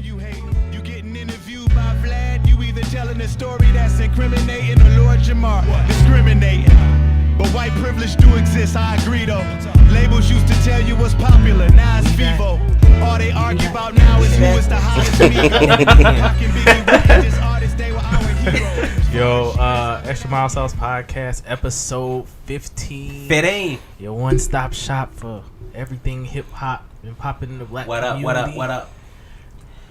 you hate. You getting interviewed by Vlad. You either telling a story that's incriminating or Lord Jamar discriminating. But white privilege do exist, I agree though. Labels used to tell you what's popular, now it's Vivo. All they argue about now is who is the hottest Migo. Yo, Extra Mile Sauce Podcast, episode 15. 15. Your one-stop shop for everything hip-hop and popping in the black community. What up?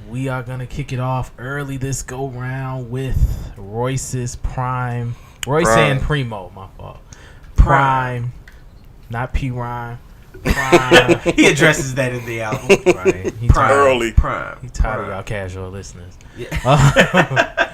We are going to kick it off early this go-round with Royce's PRhyme. Royce and Primo, my fault. PRhyme, not PRhyme. PRhyme. He addresses that in the album. Right. He Early. PRhyme. He tired of y'all casual listeners. Yeah.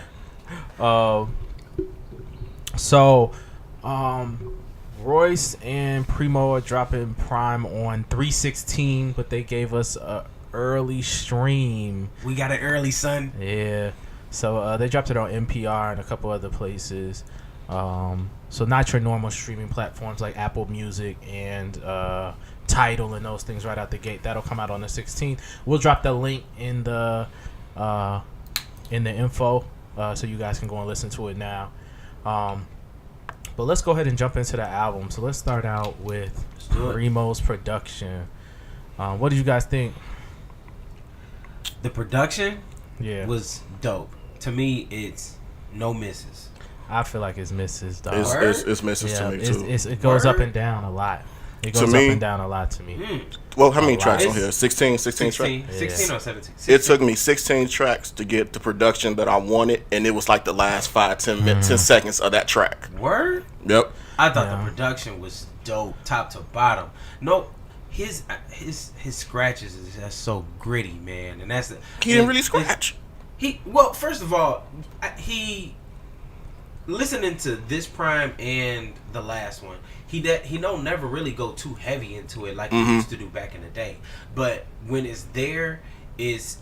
Royce and Primo are dropping PRhyme on 3/16, but they gave us a early stream. We got an early, son. Yeah. So they dropped it on NPR and a couple other places. So not your normal streaming platforms like Apple Music and Tidal and those things right out the gate. That'll come out on the 16th. We'll drop the link in the info so you guys can go and listen to it now. But let's go ahead and jump into the album. So let's start out with Primo's production. What did you guys think? The production was dope. To me, it's no misses. I feel like it's misses, dog. It's misses to me too. It goes up and down a lot. It goes up and down a lot to me. Well, how many tracks on here? 16 tracks? 16 or 17? 16. It took me 16 tracks to get the production that I wanted, and it was like the last 5-10 minutes, 10 seconds of that track. Word? Yep. I thought the production was dope, top to bottom. No, his scratches is just so gritty, man, and that's he didn't really scratch. Well, first of all, listening to this PRhyme and the last one, he don't never really go too heavy into it like he used to do back in the day. But when it's there, is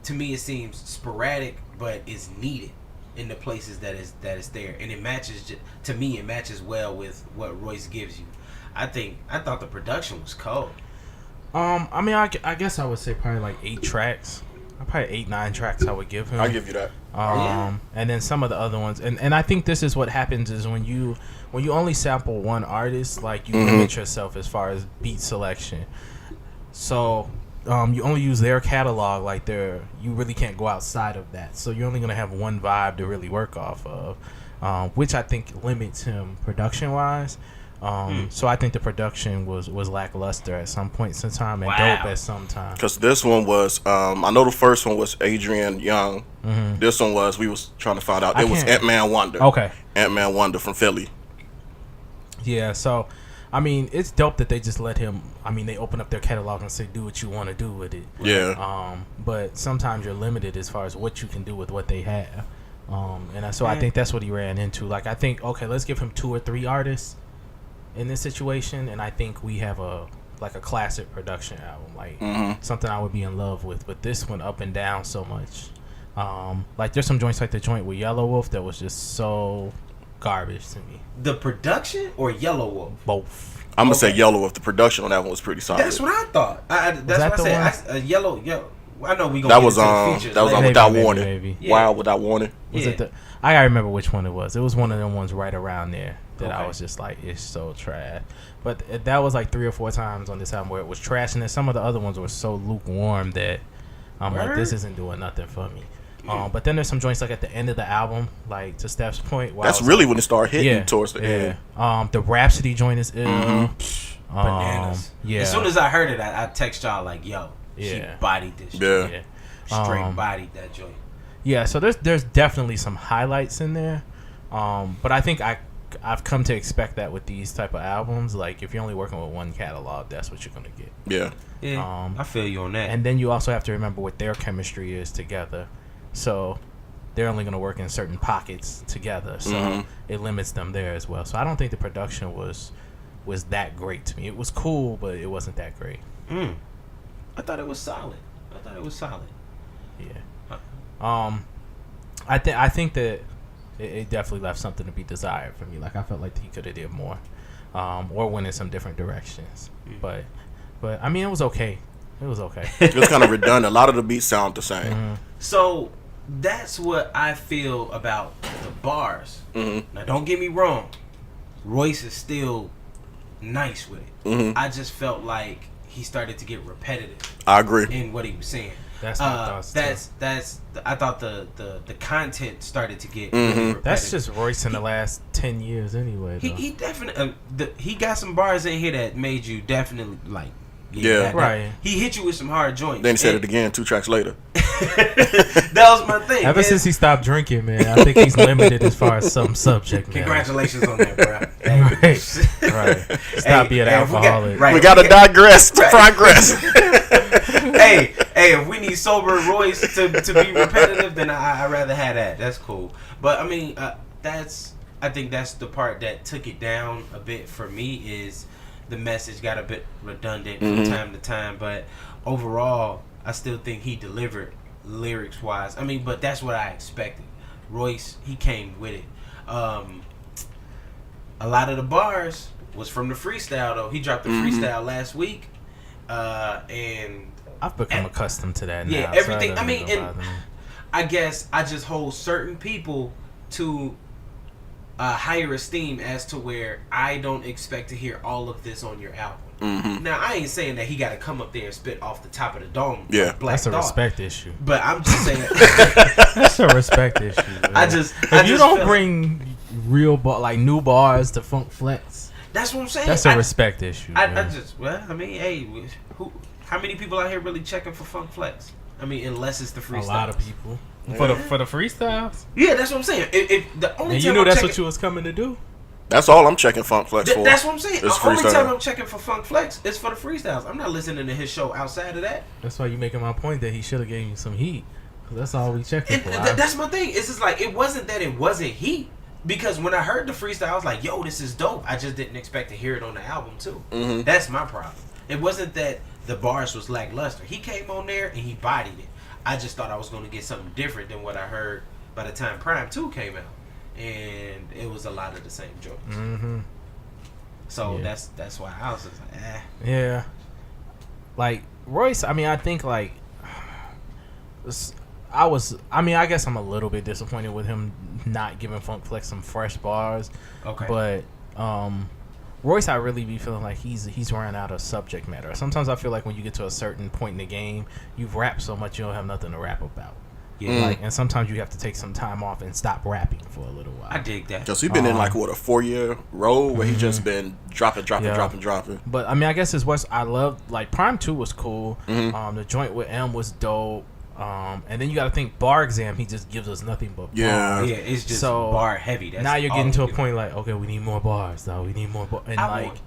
to me it seems sporadic, but it's needed in the places that is there, and it matches. To me, it matches well with what Royce gives you. I thought the production was cold. I mean, I guess I would say probably like 8 tracks. Probably 8-9 tracks I would give him. I'll give you that. And then some of the other ones, and I think this is what happens is when you only sample one artist, like you limit yourself as far as beat selection. So you only use their catalog, like you really can't go outside of that. So you're only gonna have one vibe to really work off of, which I think limits him production wise. So I think the production was lackluster at some points in time and dope at some time. Because this one was, I know the first one was Adrian Young. This one was, we was trying to find out. It was Ant-Man Wonder. Okay. Ant-Man Wonder from Philly. Yeah, so, I mean, it's dope that they just let him, they open up their catalog and say, do what you want to do with it. Yeah. But sometimes you're limited as far as what you can do with what they have. I think that's what he ran into. Like, I think, okay, let's give him 2 or 3 artists in this situation, and I think we have a classic production album, like something I would be in love with. But this went up and down so much. Like there's some joints like the joint with Yellow Wolf that was just so garbage to me. The production or Yellow Wolf? Both. I'm gonna say Yellow Wolf. The production on that one was pretty solid. That's what I thought. That's what I said. Yellow. I know we gonna. That was on Without Warning. Maybe. Yeah. Wild Without Warning. Was it I gotta remember which one it was. It was one of them ones right around there that I Okay. was just like, it's so trash. But that was like 3 or 4 times on this album where it was trash, and then some of the other ones were so lukewarm that I'm like, this isn't doing nothing for me. But then there's some joints like at the end of the album, like to Steph's point. That's really when it started hitting towards the end. The Rhapsody joint is ill. Bananas. Yeah. As soon as I heard it, I text y'all like, yo, she bodied this shit. Yeah. Straight bodied that joint. Yeah, so there's definitely some highlights in there. But I think I've come to expect that with these type of albums. Like, if you're only working with one catalog, that's what you're going to get. Yeah, I feel you on that. And then you also have to remember what their chemistry is together. So they're only going to work in certain pockets together. So it limits them there as well. So I don't think the production was that great to me. It was cool, but it wasn't that great. I thought it was solid. Yeah. I think that it definitely left something to be desired for me. Like, I felt like he could have did more, or went in some different directions. But I mean, it was okay. It was okay. It was kind of redundant. A lot of the beats sound the same. Mm-hmm. So that's what I feel about the bars. Mm-hmm. Now, don't get me wrong. Royce is still nice with it. Mm-hmm. I just felt like he started to get repetitive I agree. in what he was saying. That's my thoughts, too. I thought the content started to get Mm-hmm. really repetitive. That's just Royce in the last 10 years anyway. Though. He definitely he got some bars in here that made you definitely like Yeah. Right. He hit you with some hard joints. Then he said it again 2 tracks later. That was my thing. Ever since he stopped drinking, man, I think he's limited as far as some subject matter. Congratulations on that, bro. Right. Stop being an alcoholic. We gotta digress to progress. hey, if we need sober Royce to be repetitive, then I'd rather have that. That's cool. But I mean, I think that's the part that took it down a bit for me is the message got a bit redundant from time to time. But overall, I still think he delivered lyrics wise. I mean, but that's what I expected. Royce, he came with it. A lot of the bars was from the freestyle though. He dropped the freestyle last week, and I've become accustomed to that now. yeah, so everything. that I mean, doesn't and bother me. I guess I just hold certain people to higher esteem as to where I don't expect to hear all of this on your album. Mm-hmm. Now, I ain't saying that he got to come up there and spit off the top of the dome. Yeah. like Black That's a Thought. respect issue. But I'm just saying. That's a respect issue. Man. I if just you don't feel- bring real like new bars to Funk Flex, That's what I'm saying. that's a respect issue. I man. just, well, I mean, hey, how many people out here really checking for Funk Flex? I mean, unless it's the freestyle. A lot of people Yeah. for the freestyles. Yeah, that's what I'm saying. If the only And time you knew I'm that's checking, what you was coming to do. That's all I'm checking Funk Flex for. That's what I'm saying. It's The only freestyle. time I'm checking for Funk Flex is for the freestyles. I'm not listening to his show outside of that. That's why you making my point that he should have gave you some heat. 'Cause that's all we checking And for. that's my thing. It's just like, it wasn't that it wasn't heat. Because when I heard the freestyle, I was like, yo, this is dope. I just didn't expect to hear it on the album, too. Mm-hmm. That's my problem. It wasn't that the bars was lackluster. He came on there and he bodied it. I just thought I was going to get something different than what I heard by the time Prime 2 came out. And it was a lot of the same jokes. Mm-hmm. So Yeah. that's why I was just like, Yeah. Like Royce, I mean, I think like I guess I'm a little bit disappointed with him not giving Funk Flex some fresh bars. Okay. But Royce, I really be feeling like he's running out of subject matter. Sometimes I feel like when you get to a certain point in the game, you've rapped so much you don't have nothing to rap about. Yeah. Like, and sometimes you have to take some time off and stop rapping for a little while. I dig that. Because he's been in like, what, a 4-year road where he just been dropping. Yeah. But I mean, I guess it's what I love. Like Prime 2 was cool. Mm-hmm. The joint with M was dope. And then you got to think Bar Exam. He just gives us nothing but bars. Yeah. Yeah, it's just So, bar heavy. That's Now you're all getting to a it is. point like, okay, we need more bars. Now we need more bars. And I like, want-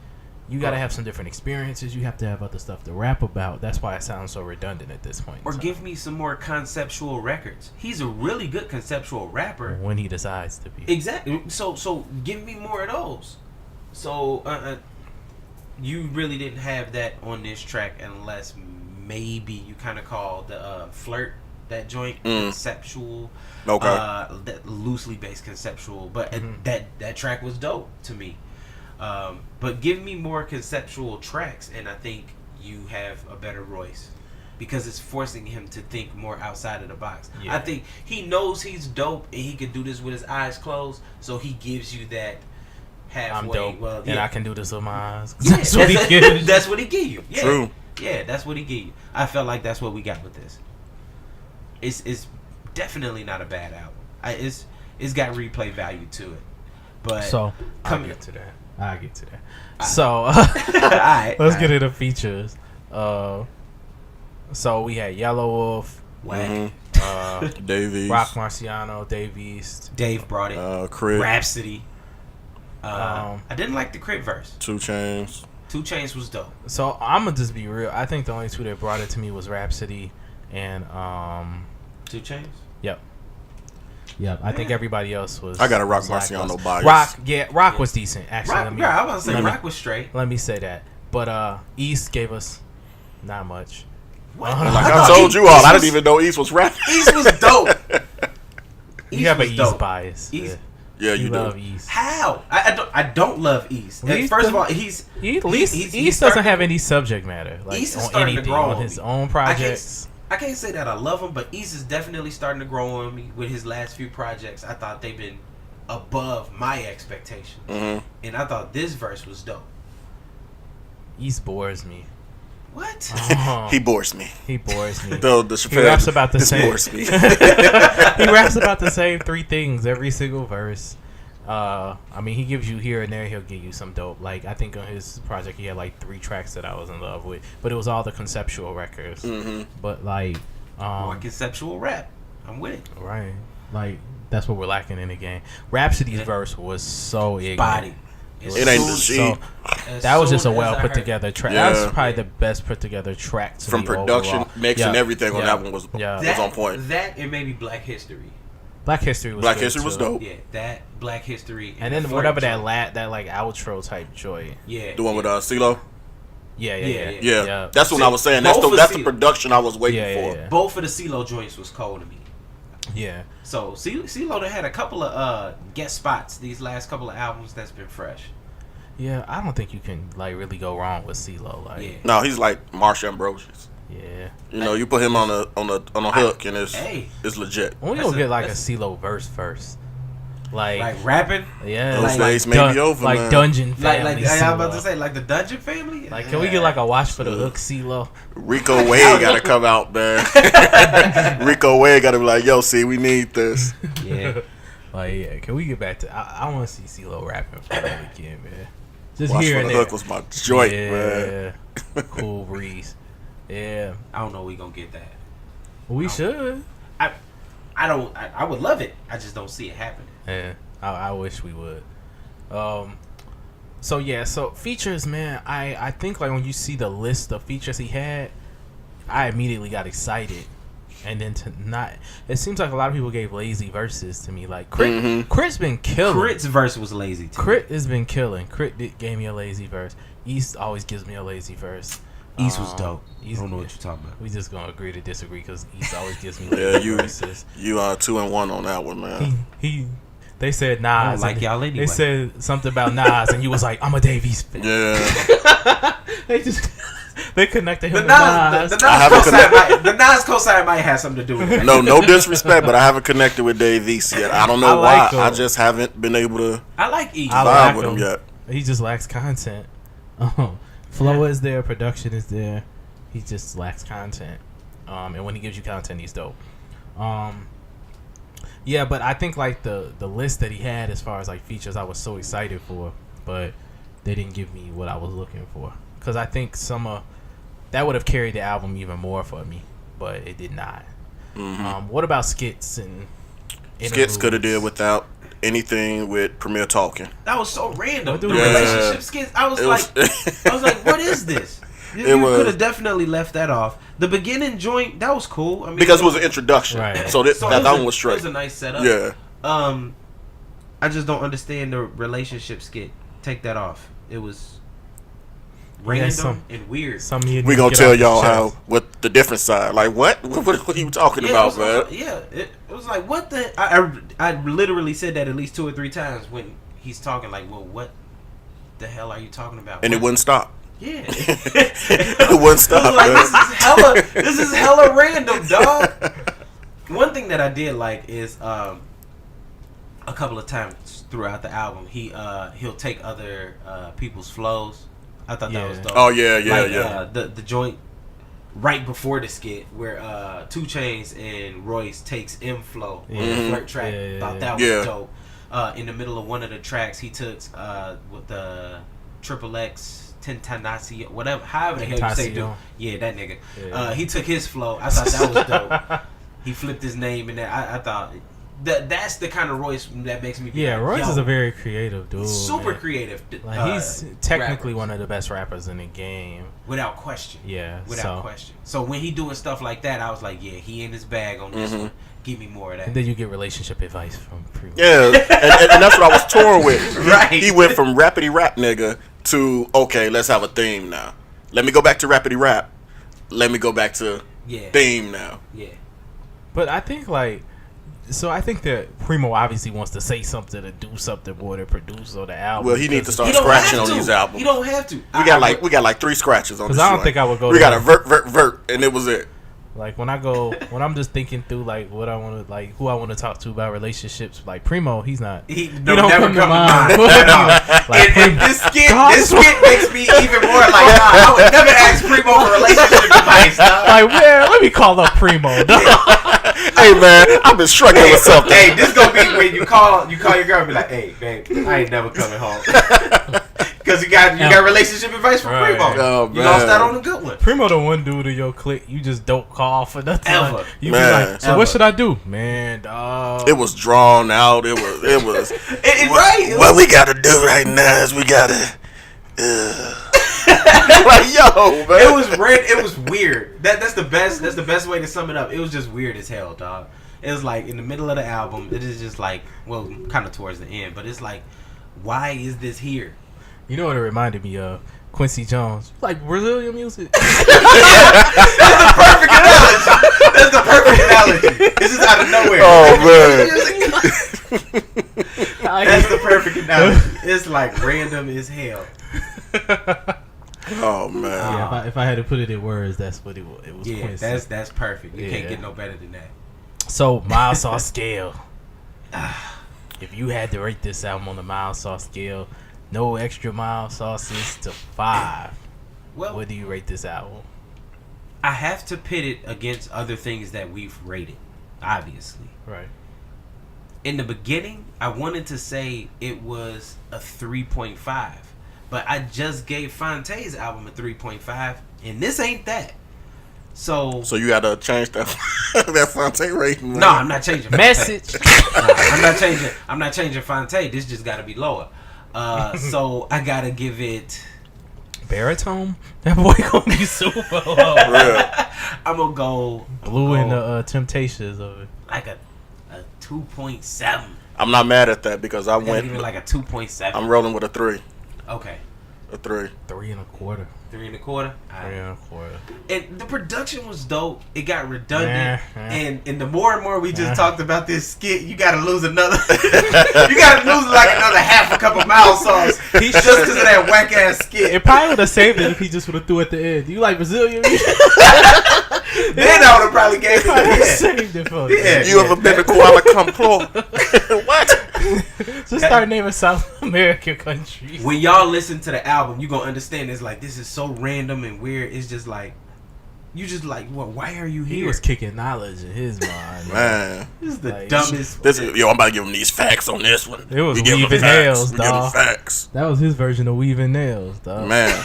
you got to have some different experiences. You have to have other stuff to rap about. That's why it sounds so redundant at this point. Or give me some more conceptual records. He's a really good conceptual rapper. when he decides to be. Exactly. So give me more of those. So you really didn't have that on this track unless maybe you kind of call the Flirt, that joint, conceptual. Okay. That loosely based conceptual, but that track was dope to me. But give me more conceptual tracks, and I think you have a better Royce because it's forcing him to think more outside of the box. Yeah. I think he knows he's dope and he can do this with his eyes closed, so he gives you that halfway. I'm dope, Well, and yeah. I can do this with my eyes. Yeah, That's what he gives. that's what he give you. Yeah. True. Yeah, that's what he give you. I felt like that's what we got with this. It's definitely not a bad album. It's got replay value to it. But So I'll come get to that. So Alright, let's get into features. So we had Yellow Wolf, Whack. Davies. Rock Marciano, Dave East. Dave brought it. Crip. Rhapsody. I didn't like the Crip verse. 2 Chainz. 2 Chainz was dope. So I'm gonna just be real. I think the only two that brought it to me was Rhapsody and 2 Chainz. Yep. I think everybody else was. I got a Rock was Marciano lackluster. bias. Rock was decent actually. Rock, I was gonna say Rock was straight. Let me say that. But East gave us not much. What? Like I told you all, I didn't even know East was rapping. East was dope. You have an was East dope. bias. East, Yeah, you love do. East. How? I don't love East. Like, first of all, East doesn't have any subject matter. Like East is on starting to anything, grow on on his me. own projects. I can't say that I love him, but East is definitely starting to grow on me with his last few projects. I thought they've been above my expectations, and I thought this verse was dope. East bores me. What? He bores me. He bores me. He raps about the same. Bores me. He raps about the same 3 things every single verse. I mean, he gives you here and there. He'll give you some dope. Like I think on his project, he had like 3 tracks that I was in love with, but it was all the conceptual records. But like, More conceptual rap. I'm with it. right? Like that's what we're lacking in the game. Rhapsody's verse was so ignorant. Body. It ain't the shit. That was just a well put together track. Yeah. That was probably the best put together track to From me production, overall. mix, and everything on that one was That, on point. That and maybe Black History. Black History was Black good History was too. dope. Yeah, that Black History. And then whatever that like outro type joy. Yeah. The one with CeeLo? Yeah. That's what I was saying. That's the production I was waiting for. Yeah. Both of the CeeLo joints was cold to me. Yeah. So CeeLo had a couple of guest spots these last couple of albums that's been fresh. Yeah, I don't think you can like really go wrong with CeeLo. Like, Yeah. No, he's like Marsha Ambrosius. yeah. You know, you put him on a hook and it's legit. We That's don't a- get like a that's- CeeLo verse first. Like rapping. yeah, Those like days may be over, like man. Dungeon Like Family. I was about CeeLo. to say, like the Dungeon Family. Like, can we get like a watch for the hook CeeLo? Rico Wade got to come out, man. Rico Wade got to be like, yo, see, we need this. Yeah. Like, yeah, can we get back to? I want to see CeeLo rapping for that again, man. Just Watch here for and the there. hook was my joint, man. Cool breeze. Yeah, I don't know we gonna get that. we should. I would love it. I just don't see it happening. Yeah, I wish we would. So features, man. I think like when you see the list of features he had, I immediately got excited. And then it seems like a lot of people gave lazy verses to me. Like Crit's been killing. Crit's verse was lazy too. Crit has been killing. Gave me a lazy verse. East always gives me a lazy verse. East was dope. I East, don't know what you're talking about. We just gonna agree to disagree because East always gives me lazy verses. You are 2-1 on that one, man. They said Nas. I don't like y'all anyway. They said something about Nas, and you was like, "I'm a Dave East fan." Yeah. They connected him The to Nas, Nas. the Nas cosign might have something to do with it. No disrespect, but I haven't connected with Dave East yet. I don't know like why. him. I just haven't been able to I like East. I vibe like with him yet. He just lacks content. Flow is there, production is there. He just lacks content. And when he gives you content, he's dope. Yeah, but I think like the list that he had as far as like features, I was so excited for, but they didn't give me what I was looking for. Because I think that would have carried the album even more for me, but it did not. What about skits and Skits could have did without anything with Premier talking. That was so random. What The do relationship skits. I was like, what is this? You could have definitely left that off. The beginning joint, that was cool. I mean, because it was an introduction, Right. so that one was It straight. was a nice setup. Yeah. I just don't understand the relationship skit. Take that off. It was random and weird. We gonna tell y'all what the different side. Like what? What are you talking about, man? It was like what the. I literally said that at least 2 or 3 times when he's talking. Like, well, what the hell are you talking about? And it wouldn't stop. Yeah. It wouldn't stop. Like, this is hella random, dog. One thing that I did like is a couple of times throughout the album he'll take other people's flows. I thought that was dope. Oh yeah. The joint right before the skit where 2 Chainz and Royce takes M flow on the flirt track. Thought that was dope. In the middle of one of the tracks, he took with the XXX Tentanasi, whatever, however the hell you say do. Yeah, that nigga. Yeah. He took his flow. I thought that was dope. He flipped his name in there. I thought that's the kind of Royce that makes me. Yeah, Royce is a very creative dude. Super creative. Like he's technically rappers. one of the best rappers in the game, without question. Yeah, without question. So when he doing stuff like that, I was like, yeah, he in his bag on this one. Give me more of that. And then you get relationship advice from PRyhme. Yeah, and that's what I was torn with. Right. He went from rappity rap nigga to okay, let's have a theme now. Let me go back to rappity rap. Let me go back to theme now. Yeah. But I think like So I think that Primo obviously wants to say something to do something more to produce on the album. Well, he needs to start scratching on these albums. You don't have to. We got like 3 scratches on this. Because I don't think I would go. We got a vert, and it was it. Like when I'm just thinking through like what I want to like who I want to talk to about relationships. Like Primo, he's not. He don't never come to mind. Like, and this skit makes me even more like, I would never ask Primo for relationship advice. Like, man, let me call up Primo. Hey man, I've been struggling with something. Hey, this gonna be when you call your girl and be like, hey, babe, I ain't never coming home. Because you got relationship advice from Primo. Oh, you lost that on a good one. Primo the one dude in your clique you just don't call for nothing. Ever. Like, you Man. be like, so what should I do? Man, dog. It was drawn out. It was. Right. What we gotta do right now is we gotta. Like, yo, man. It was red. It was weird. That's the best. That's the best way to sum it up. It was just weird as hell, dog. It was like in the middle of the album. It is just like, well, kind of towards the end, but it's like, why is this here? You know what it reminded me of? Quincy Jones. Like Brazilian music. That's the perfect analogy. That's the perfect analogy. This is out of nowhere. Oh man. That's the perfect analogy. It's like random as hell. Oh man. Yeah, if I had to put it in words, that's what it was. It was Yeah, Quincy. that's perfect. You can't get no better than that. So mild sauce scale. If you had to rate this album on the mild sauce scale, no extra mild sauces to 5. Well, What do you rate this album? I have to pit it against other things that we've rated, obviously. Right. In the beginning, I wanted to say it was a 3.5, but I just gave Fonte's album a 3.5, and this ain't that. So you gotta change that that Fonte rating. no, I'm not changing Fonte. Message. I'm not changing Fonte. This just got to be lower. So I gotta give it. Baritone? That boy gonna be super low. I'm gonna go Blue in the Temptations of it. like a 2.7. I'm not mad at that because I went. Even like a 2.7. I'm rolling with a 3. Okay. A 3. 3 1/4. 3 1/4. 3 1/4. And the production was dope. It got redundant, Nah. and the more and more we just talked about this skit, you gotta lose another. You gotta lose like another half a cup of mild sauce just because of that whack ass skit. It probably would have saved it if he just would have threw at the end. You like Brazilian music? Then I would have probably gave it. Yeah. Saved it for you. Yeah. You ever been to Kuala Lumpur? What? Just start naming South American countries. When y'all listen to the album, you gonna understand it's like this is so random and weird. It's just like you just like, well, why are you here? He was kicking knowledge in his mind. Man. This is the Like, dumbest. I'm about to give him these facts on this one. It was We give him weaving facts. nails, We give him dog. facts. That was his version of weaving nails, dog. Man,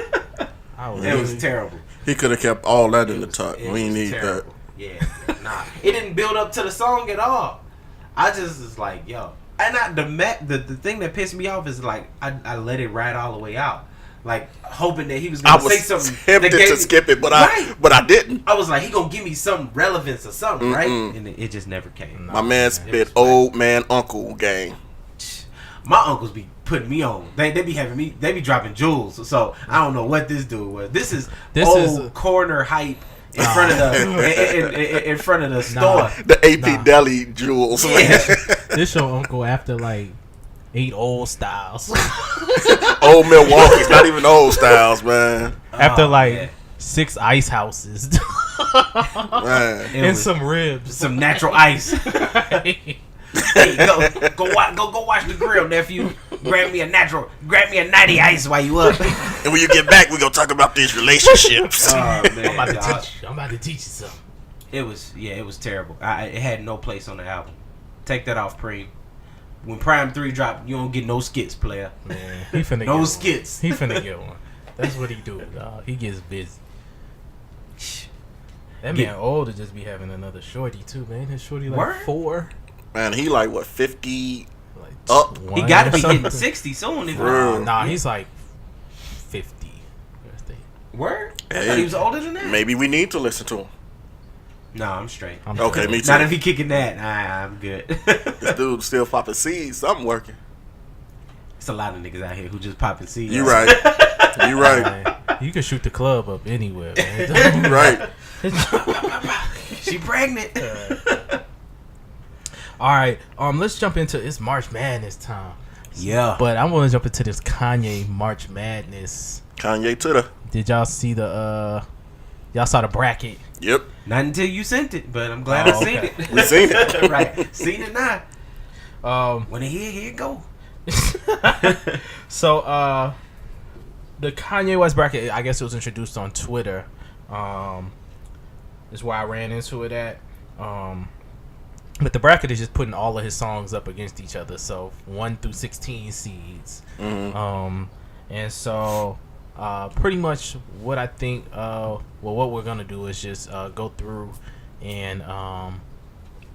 It was terrible. he could have kept all that in the tuck. It We was need terrible. Yeah, nah. It didn't build up to the song at all. I just was like, yo. And the thing that pissed me off is like I let it ride all the way out, like hoping that he was that. I gonna say was something. tempted to skip it, but I didn't. I was like, he gonna give me some relevance or something, right? And it just never came. My man spit old man uncle gang. My uncles be putting me on. They be having me. They be dropping jewels. So I don't know what this dude was. This is corner hype. In front of the in front of the store, The AP Deli jewels. Yeah. This your uncle after like 8 old styles. Old Milwaukee's not even old styles, man. After like yeah. 6 ice houses. Man. And some ribs. some natural ice. Hey, go watch the grill, nephew. Grab me a 90 ice while you up. And when you get back, we gonna talk about these relationships. Oh man, I'm about to teach you something. it was terrible. It had no place on the album. Take that off, PRyhme. When PRyhme 3 dropped, you don't get no skits, player. Man, he finna No get skits. One. He finna get one. That's what he do, dog. He gets busy. That man old to just be having another shorty too, man. His shorty like Word? 4. Man, he like what 50 Like up. He got to be something. hitting 60 soon. If Nah, he's like 50. Word? I Hey, thought he was older than that. Maybe we need to listen to him. Nah, I'm straight. Okay, me too. Not if he kicking that. I'm good. This dude still popping seeds. Something working. It's a lot of niggas out here who just popping seeds. You right. You right. Man, you can shoot the club up anywhere, man. You right. She pregnant. All right. Let's jump into it's March Madness time. Yeah. But I want to jump into this Kanye March Madness. Kanye to the. Did y'all see the? Y'all saw the bracket? Yep. Not until you sent it, but I'm glad I seen okay. it. We seen it. Right. Seen it now. When it here it go. So the Kanye West bracket, I guess it was introduced on Twitter. Is where I ran into it at. But the bracket is just putting all of his songs up against each other. So 1 through 16 seeds. Mm-hmm. And so pretty much what I think, what we're gonna do is just go through and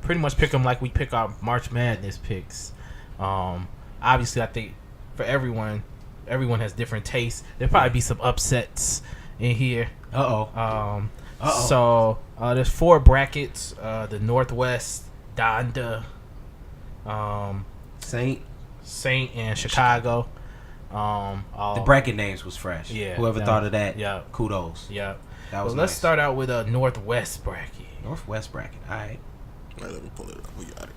pretty much pick them like we pick our March Madness picks. Obviously, I think for everyone has different tastes. There'll probably be some upsets in here. So there's 4 brackets. The Northwest, Donda, Saint, and Chicago. the bracket names was fresh. Yeah, Whoever thought of that, yeah, kudos. Yeah. That was Let's nice. start out with a Northwest bracket. Northwest bracket. All right. Let me pull it up. We got it.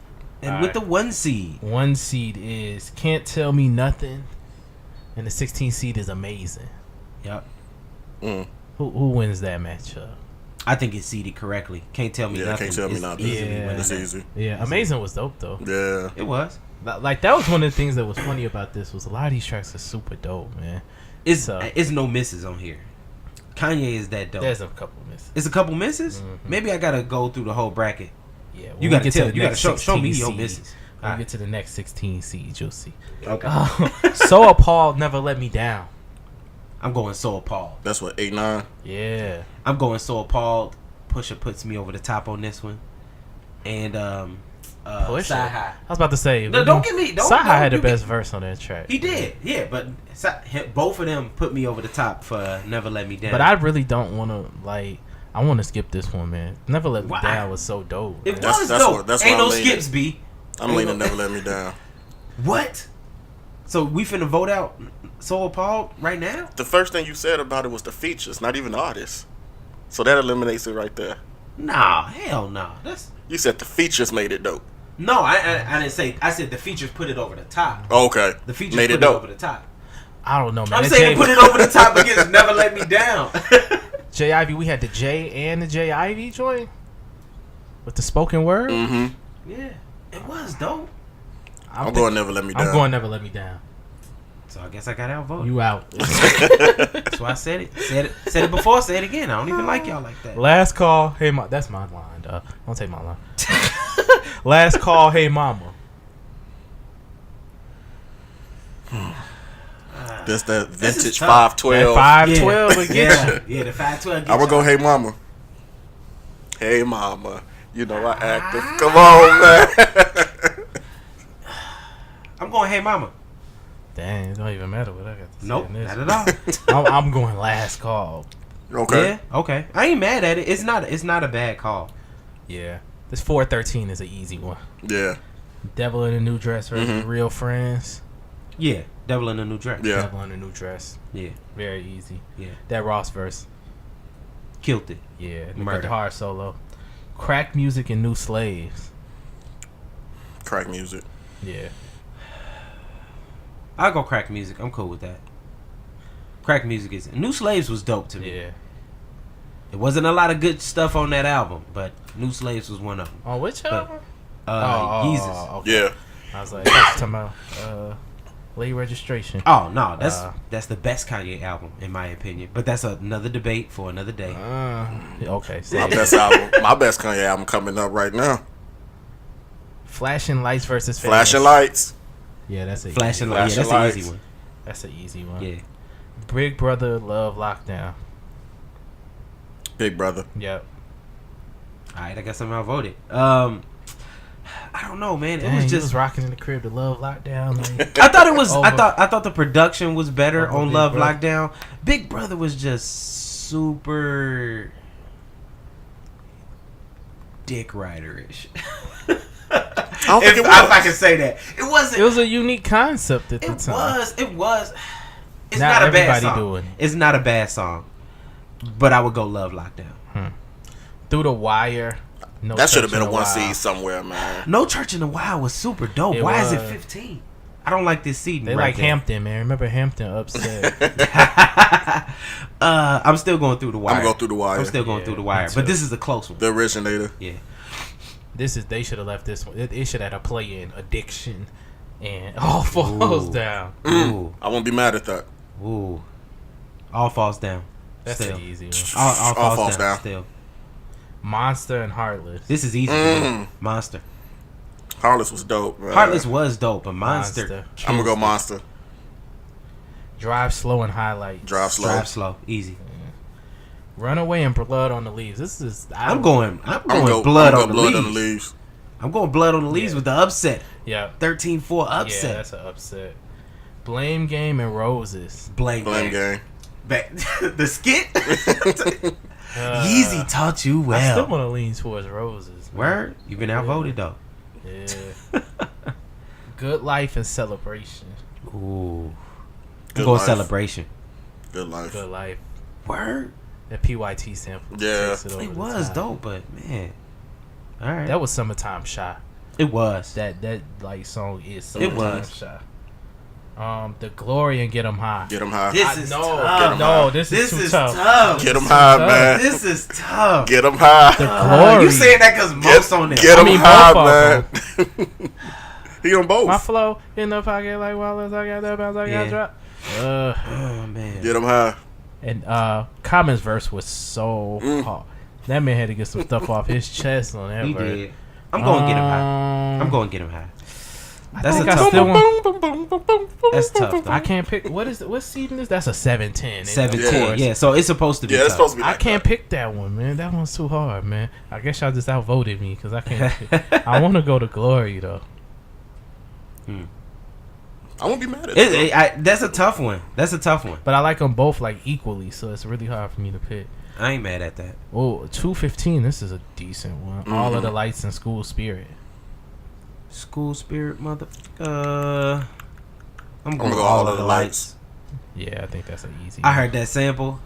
And All with right. the 1 seed, 1 seed is Can't Tell Me Nothing, and the 16 seed is Amazing. yep. Mm. Who wins that matchup? I think it's seeded correctly. Can't tell me Yeah, nothing. Can't Tell Me It's Nothing. easily Yeah. winning It's that. easy. Yeah, Amazing was dope though. Yeah. It was. Like that was one of the things that was funny about this was a lot of these tracks are super dope, man. It's So- it's no misses on here. Kanye is that dope. There's a couple misses. It's a couple misses. Mhm. Maybe I gotta go through the whole bracket. Yeah, when You we gotta get to tell. the You gotta next show me 16 your seed, misses. When we Alright. get to the next 16 seeds, you'll see. Okay. So Appalled, Never Let Me Down. I'm going so appalled. That's what 8-9. Yeah. I'm going so appalled. Pusha puts me over the top on this one. And Pusha. Sci High. I was about to say. No, don't get me. Don't. Sci High had the you best get- verse on that track. He did, yeah, but both of them put me over the top for Never Let Me Down. But I really don't want to I want to skip this one, man. Never Let Me Why? Down was so dope. It man. was That's dope. what- that's Ain't what no I'm leaning. skips, B. I'm Ain't leaning no- Never Let Me Down. What? So we finna vote out So Appalled right now? The first thing you said about it was the features, not even the artists. So that eliminates it right there. Nah, hell no. That's You said the features made it dope. no. I didn't say. I said the features put it over the top. Okay. The features made put it it dope. over the top. I don't know, man. I'm That saying put it over the top against Never Let Me Down. J Ivy, we had the J and the J Ivy joint with the spoken word. Mm-hmm. Yeah, it was dope. I'm going Never Let Me Down. I'm going Never Let Me Down. So I guess I got outvoted. You out. That's why I said it. Said it before. Say it again. I don't even like y'all like that. Last call. Hey, that's my line, dog. Don't take my line. Last call. Hey, mama. That's that This is vintage tough. 512. 512 again. Yeah, the 512. I would go Hey Mama. Hey Mama. You know I active. Come on, man. I'm going Hey Mama. Dang, it don't even matter what I got to say. Nope, in this. not at all. I'm going last call. Okay. Yeah, okay. I ain't mad at it. It's not a bad call. Yeah. This 413 is an easy one. Yeah. Devil in a New Dress versus Real Friends. Yeah, Devil in a New Dress. Yeah. Devil in a New Dress. Yeah, Very easy. yeah. That Ross verse. Killed it. Yeah. Murder. Guitar solo. Crack Music and New Slaves. Crack music. Yeah. I'll go Crack Music. I'm cool with that. Crack Music is... New Slaves was dope to me. Yeah. It wasn't a lot of good stuff on that album, but New Slaves was one of them. On which album? Yeezus. Okay. Yeah. I was like, that's talking about late registration. Oh, no. That's the best Kanye album, in my opinion. But that's another debate for another day. Okay. So My best album. My best Kanye album coming up right now. Flashing Lights versus Famous. Flashing Lights. Yeah, that's a Flashing easy. Lights. Yeah, that's Flashing an easy Lights. one. That's an easy one. Yeah. Big Brother Love Lockdown. Big Brother. Yep. All right, I guess I'm outvoted. I don't know, man. Dang, It was you just... was rocking in the crib to Love Lockdown. Like, I thought it was. Over. I thought the production was better Over on Big Love Brother. Lockdown. Big Brother was just super dick riderish. I don't think it If was. I can say that, it wasn't. it was a unique concept at the It time. was. It was. It's Not not a bad everybody song. doing it. It's not a bad song, but I would go Love Lockdown. Through the Wire. No That should have Church been in a one While. seed somewhere, man. No Church in the Wild was super dope. It Why is it was. 15? I don't like this seeding. They right like there. Hampton, man. Remember Hampton upset? I'm still going through the wire. I'm going through the wire. I'm still going Yeah, through the me wire. too. But this is a close one. The originator. Yeah. They should have left this one. It should have had a play in Addiction and All Falls Ooh. Down. Ooh. I won't be mad at that. Ooh. All falls down. That's Still. an easy one. All falls down. down. Still. Monster and Heartless. This is easy. Mm. Monster. Heartless was dope, man. Heartless was dope, but Monster. Monster. I'm gonna go Monster. Drive Slow and Highlight. Drive slow. Drive slow. Easy. Runaway and Blood on the Leaves. This is. I'm going I'm gonna go blood, I'm on, the blood leaves. on the leaves. I'm going blood on the leaves Yeah. with the upset. Yeah. 13-4 Yeah, upset. that's an upset. Blame Game and Roses. Blame Blame game. Back. The skit. Uh, Yeezy taught you I still well. want to lean towards Roses. man. Word. You've been outvoted though. Yeah. Good Life and Celebration. Ooh. Good I'm going life. celebration. Good life. Good Life. Word. That PYT sample. Yeah. takes over It the was top. dope, but man. All right. That was Summertime Shy. It was. That like song is It Summertime was. Shy. The Glory and Get 'Em High. Get them high. This I is know. tough. No, this is too tough. Get them This is high, tough. man. This is tough. Get them high. The Glory. You saying that because most on there. Get them I mean, high, both man. He on both. My flow in the pocket like Wallace. I got that bounce. I Yeah. got drop. Oh man. Get them high. And Common's verse was so hard. That man had to get some stuff off his chest on that He verse. did. I'm going to get him high. I'm going to get him high. That's a think I tough still one. want. That's tough. Though. I can't pick. What seeding is? That's a 7-10. 17. Yeah. So it's supposed to be. Yeah, it's tough. supposed to be I like can't that. pick that one, man. That one's too hard, man. I guess y'all just outvoted me because I can't. pick. I want to go to Glory though. I won't be mad at that. That's a tough one. That's a tough one. But I like them both like equally, so it's really hard for me to pick. I ain't mad at that. Oh, 215. This is a decent one. All of the Lights and School Spirit. School Spirit, motherfucker. I'm going gonna go all of the lights. Yeah, I think that's an easy. I heard that sample.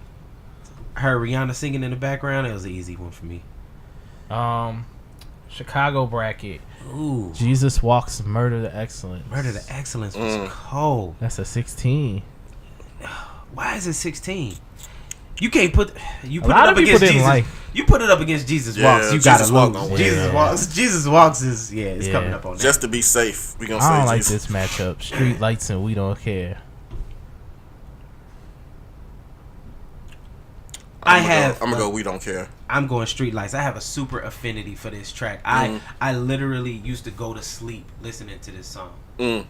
I heard Rihanna singing in the background. It was an easy one for me. Chicago bracket. Ooh. Jesus Walks Murder to Excellence. Murder to Excellence was cold. That's a 16. Why is it 16? You can't put you A put it lot up of people against didn't Jesus. like- You put it up against Jesus Yeah, Walks. You Jesus gotta Walk lose. gonna win. Jesus Yeah. Walks. Jesus Walks is it's Yeah. coming up on that. Just to be safe, we gonna I don't say like Jesus. this matchup. Street Lights and We Don't Care. I'm gonna go. We don't care. I'm going Street Lights. I have a super affinity for this track. I literally used to go to sleep listening to this song.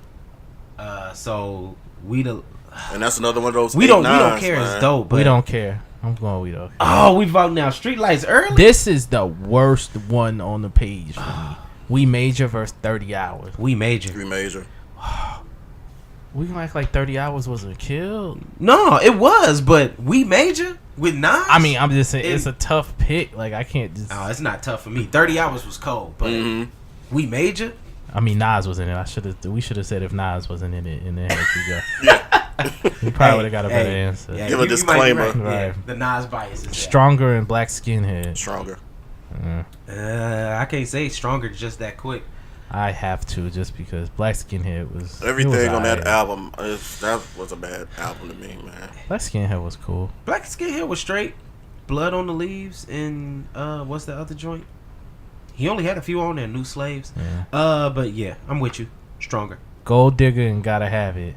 So And that's another one of those. we 8, don't 9s, care man. is dope. But We Don't Care. I'm going We Don't Care. Oh, we vote now. Street Lights early. This is the worst one on the page for me. We Major versus 30 Hours. We major. We major. We can act like 30 Hours wasn't killed. No, it was, but we major with 9. I mean, I'm just saying it's a tough pick. Like I can't just. Oh, it's not tough for me. 30 Hours was cold, but we major. I mean, Nas was in it. We should have said if Nas wasn't in it, and then here we go. We probably would have got a better answer. Yeah, Give a you might be disclaimer. right. Yeah, Right. the Nas bias is there. Stronger and Black Skinhead. Stronger. I can't say stronger just that quick. I have to just because Black Skinhead was Everything on that alright. album, that was a bad album to me, man. Black Skinhead was cool. Black Skinhead was straight. Blood on the Leaves and what's the other joint? He only had a few on there. New Slaves. Yeah. But yeah, I'm with you. Stronger. Gold Digger and Gotta Have It.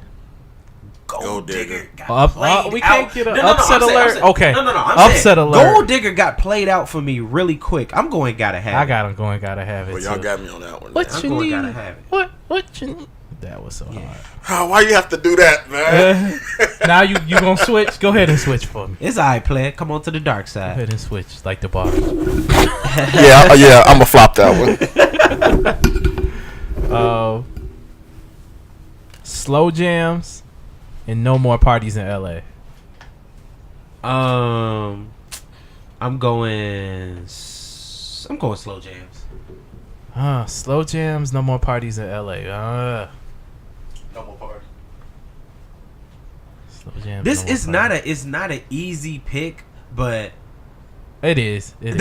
Gold Digger. got played We can't out. get an No, upset I'm alert. saying- Okay. No. I'm Upset saying, alert. Gold Digger got played out for me really quick. I'm going gotta have I it. got him going. Gotta have it. Well, y'all too. got me on that one. What I'm you going need? gotta have it. What you need? That was so Why you have to do that, man? hard. Now you gonna switch? Go ahead and switch for me. It's alright, player. Come on to the dark Go side. ahead and switch like the bar. yeah, I'm gonna flop that one. Slow Jams and No More Parties in LA. I'm going slow jams. Slow Jams, No More Parties in LA. No more party. Slow Jams. This No More is Parties. not an easy pick, but It is. It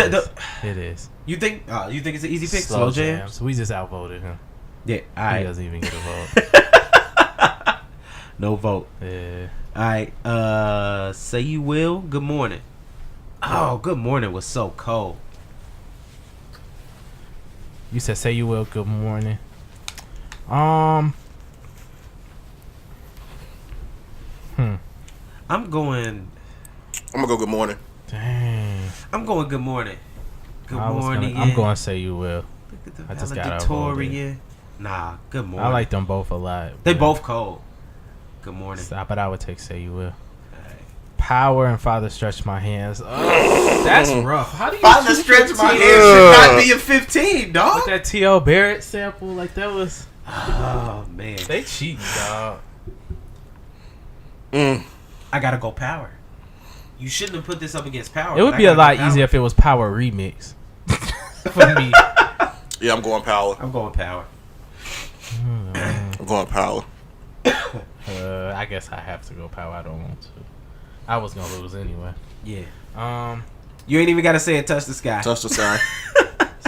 is. You think it's an easy pick? Slow jams. We just outvoted him. Yeah. All right. He doesn't even get a vote. No vote. Yeah. All right. Say You Will. Good morning. Oh, good morning was so cold. You said Say You Will. Good morning. I'm going. I'm gonna go Good Morning. Dang. I'm going Good Morning. Good morning. I'm going to Say You Will. Look at the I just got valedictorian. Nah, Good Morning. I like them both a lot. They both cold. Good morning. But I would take Say You Will. Power and Father Stretch My Hands. Oh, that's rough. How do you Father Stretch My Hands should not be a 15, dog? With that T.O. Barrett sample, like that was. Oh man, they cheating, dog. I gotta go Power. You shouldn't have put this up against Power. It would be a lot easier if it was Power remix. For me. Yeah, I'm going Power. I'm going Power. I'm going Power. I guess I have to go Power. I don't want to. I was gonna lose anyway. Yeah. You ain't even gotta say it. Touch the Sky. Touch the Sky.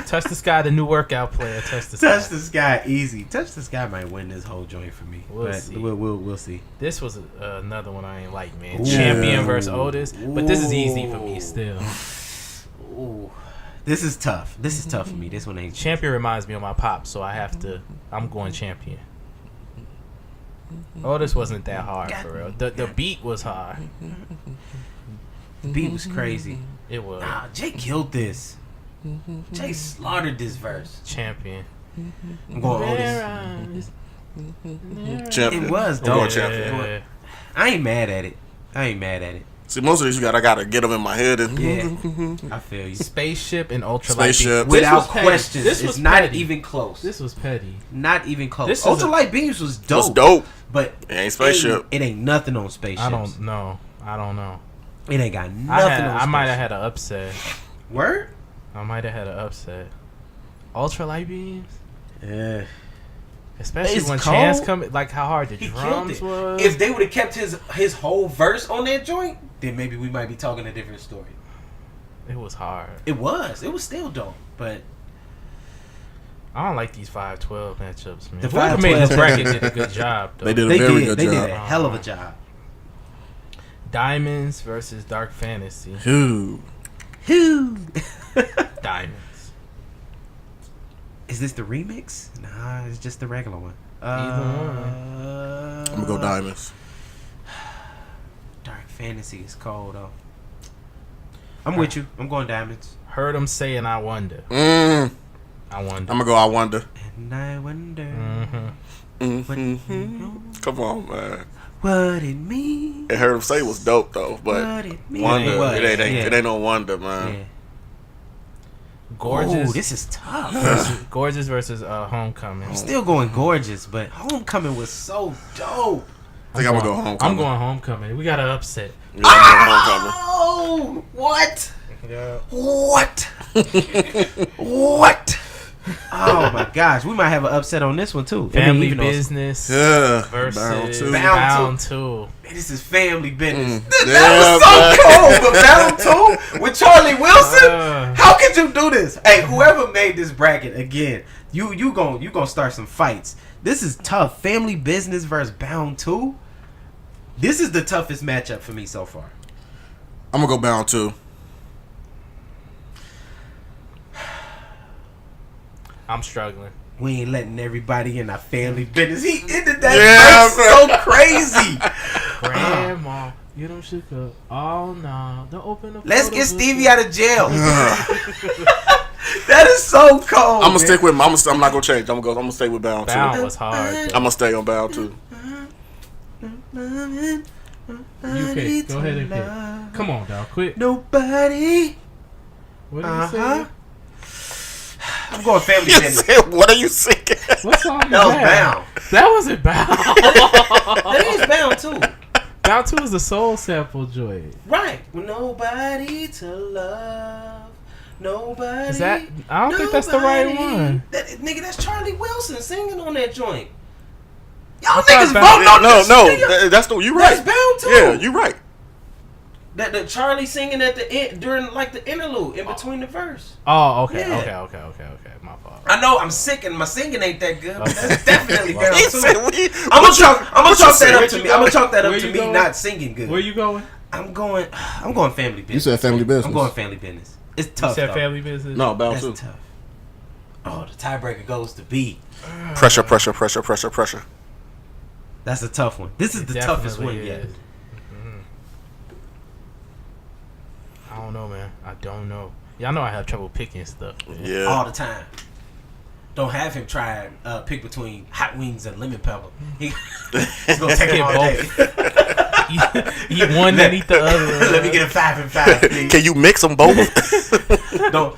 Touch the Sky, the new workout player. Touch the Sky. Touch the Sky, easy. Touch the Sky might win this whole joint for me. We'll see. We'll see. This was another one I ain't like, man. Ooh. Champion versus Otis, but this is easy for me still. Ooh. This is tough. This is tough for me. This one ain't. Champion reminds me of my pop, so I have to. I'm going Champion. Otis wasn't that hard for real. The beat was hard. The beat was crazy. It was. Nah, Jay killed this. Jay slaughtered this verse. Champion. I'm going Otis. Champion. It was I'm dope. going Champion. Yeah. I ain't mad at it. See, most of these I gotta get them in my head. And Yeah, I feel you. Spaceship and Ultralight. Spaceship. Without question, this was it's not petty. even close. This was petty. Not even close. This is Ultralight Beams was dope. It's dope. But it ain't Spaceship. It ain't nothing on Spaceship. I don't know. It ain't got nothing on I might have had an upset. Word? I might have had an upset. Ultralight Beams? Yeah. Especially It's when cold. Chance come, like how hard the He drums killed it. was. If they would have kept his whole verse on that joint, then maybe we might be talking a different story. It was hard. It was still dope, but I don't like these 5-12 matchups, man. The Whoever 5-12 made this bracket did a good job, though. They did a very good job. They did a job. hell of a job. Diamonds versus Dark Fantasy. Who? Diamonds. Is this the remix? Nah, it's just the regular one. Either one. I'm gonna go Diamonds. Dark Fantasy is cold though. I'm with you. I'm going Diamonds. Heard them saying I wonder. I wonder. I'm gonna go I Wonder. And I wonder Come on, man. what it means. And heard him say it was dope though, but What it means. Wonder, It it ain't no wonder, man. Yeah. Gorgeous. Oh, this is tough. Gorgeous versus Homecoming. I'm still going Gorgeous, but Homecoming was so dope. I think I'm gonna go Homecoming. I'm going Homecoming. We got an upset. Yeah, I'm going Homecoming. Oh, what? Yeah. What? What? Oh my gosh, we might have an upset on this one too. Family even though it's- Business Yeah. versus Bound 2. Man, this is family business. Yeah, That was so cold. But Bound 2 with Charlie Wilson. How could you do this? Hey, whoever made this bracket again, you gonna start some fights. This is tough. Family Business versus Bound 2. This is the toughest matchup for me so far. I'm gonna go Bound 2. I'm struggling. We ain't letting everybody in our family business. He ended that verse so crazy. Grandma, you don't shook up. Oh no, don't open the. Let's get Stevie out of jail. That is so cold. I'm gonna stick with. I'm not gonna change. I'm gonna stay with Bound 2. Bound was hard. I'm gonna stay on Bound 2. You pick. Go ahead and pick. Come on, dog. Quick. Nobody. What did you say? I'm going Family You Business. said, what are you singing? What song is That was that? Bound. That wasn't Bound. That is Bound too. Bound 2 is the soul sample joint. Right. Nobody to love. Nobody. Is that? I don't think that's the right one. Nigga, that's Charlie Wilson singing on that joint. Y'all I thought niggas Bound- voting on this. No, nigga. that's the. You right. That's Bound 2. Yeah, you right. That the Charlie singing at the end during like the interlude in between the verse. Oh, okay, Yeah. okay. My fault. I know I'm sick and my singing ain't that good, but that's definitely Well, down He too. said, I'm gonna chalk that up what to you me. I'm gonna chalk that up Where to you me going? not singing good. Where you going? I'm going family business. You said family business. I'm going family business. It's tough. You said though. family business? No, bound That's too. tough. Oh, the tiebreaker goes to B. Pressure. That's a tough one. This is It the toughest one definitely yet. is. I don't know, man. I don't know. Y'all know I have trouble picking stuff. Man. Yeah. All the time. Don't have him try and pick between hot wings and lemon pepper. He's gonna take it all day. Eat one and eat the other. Let me get a 5 and 5, please. Can you mix them both?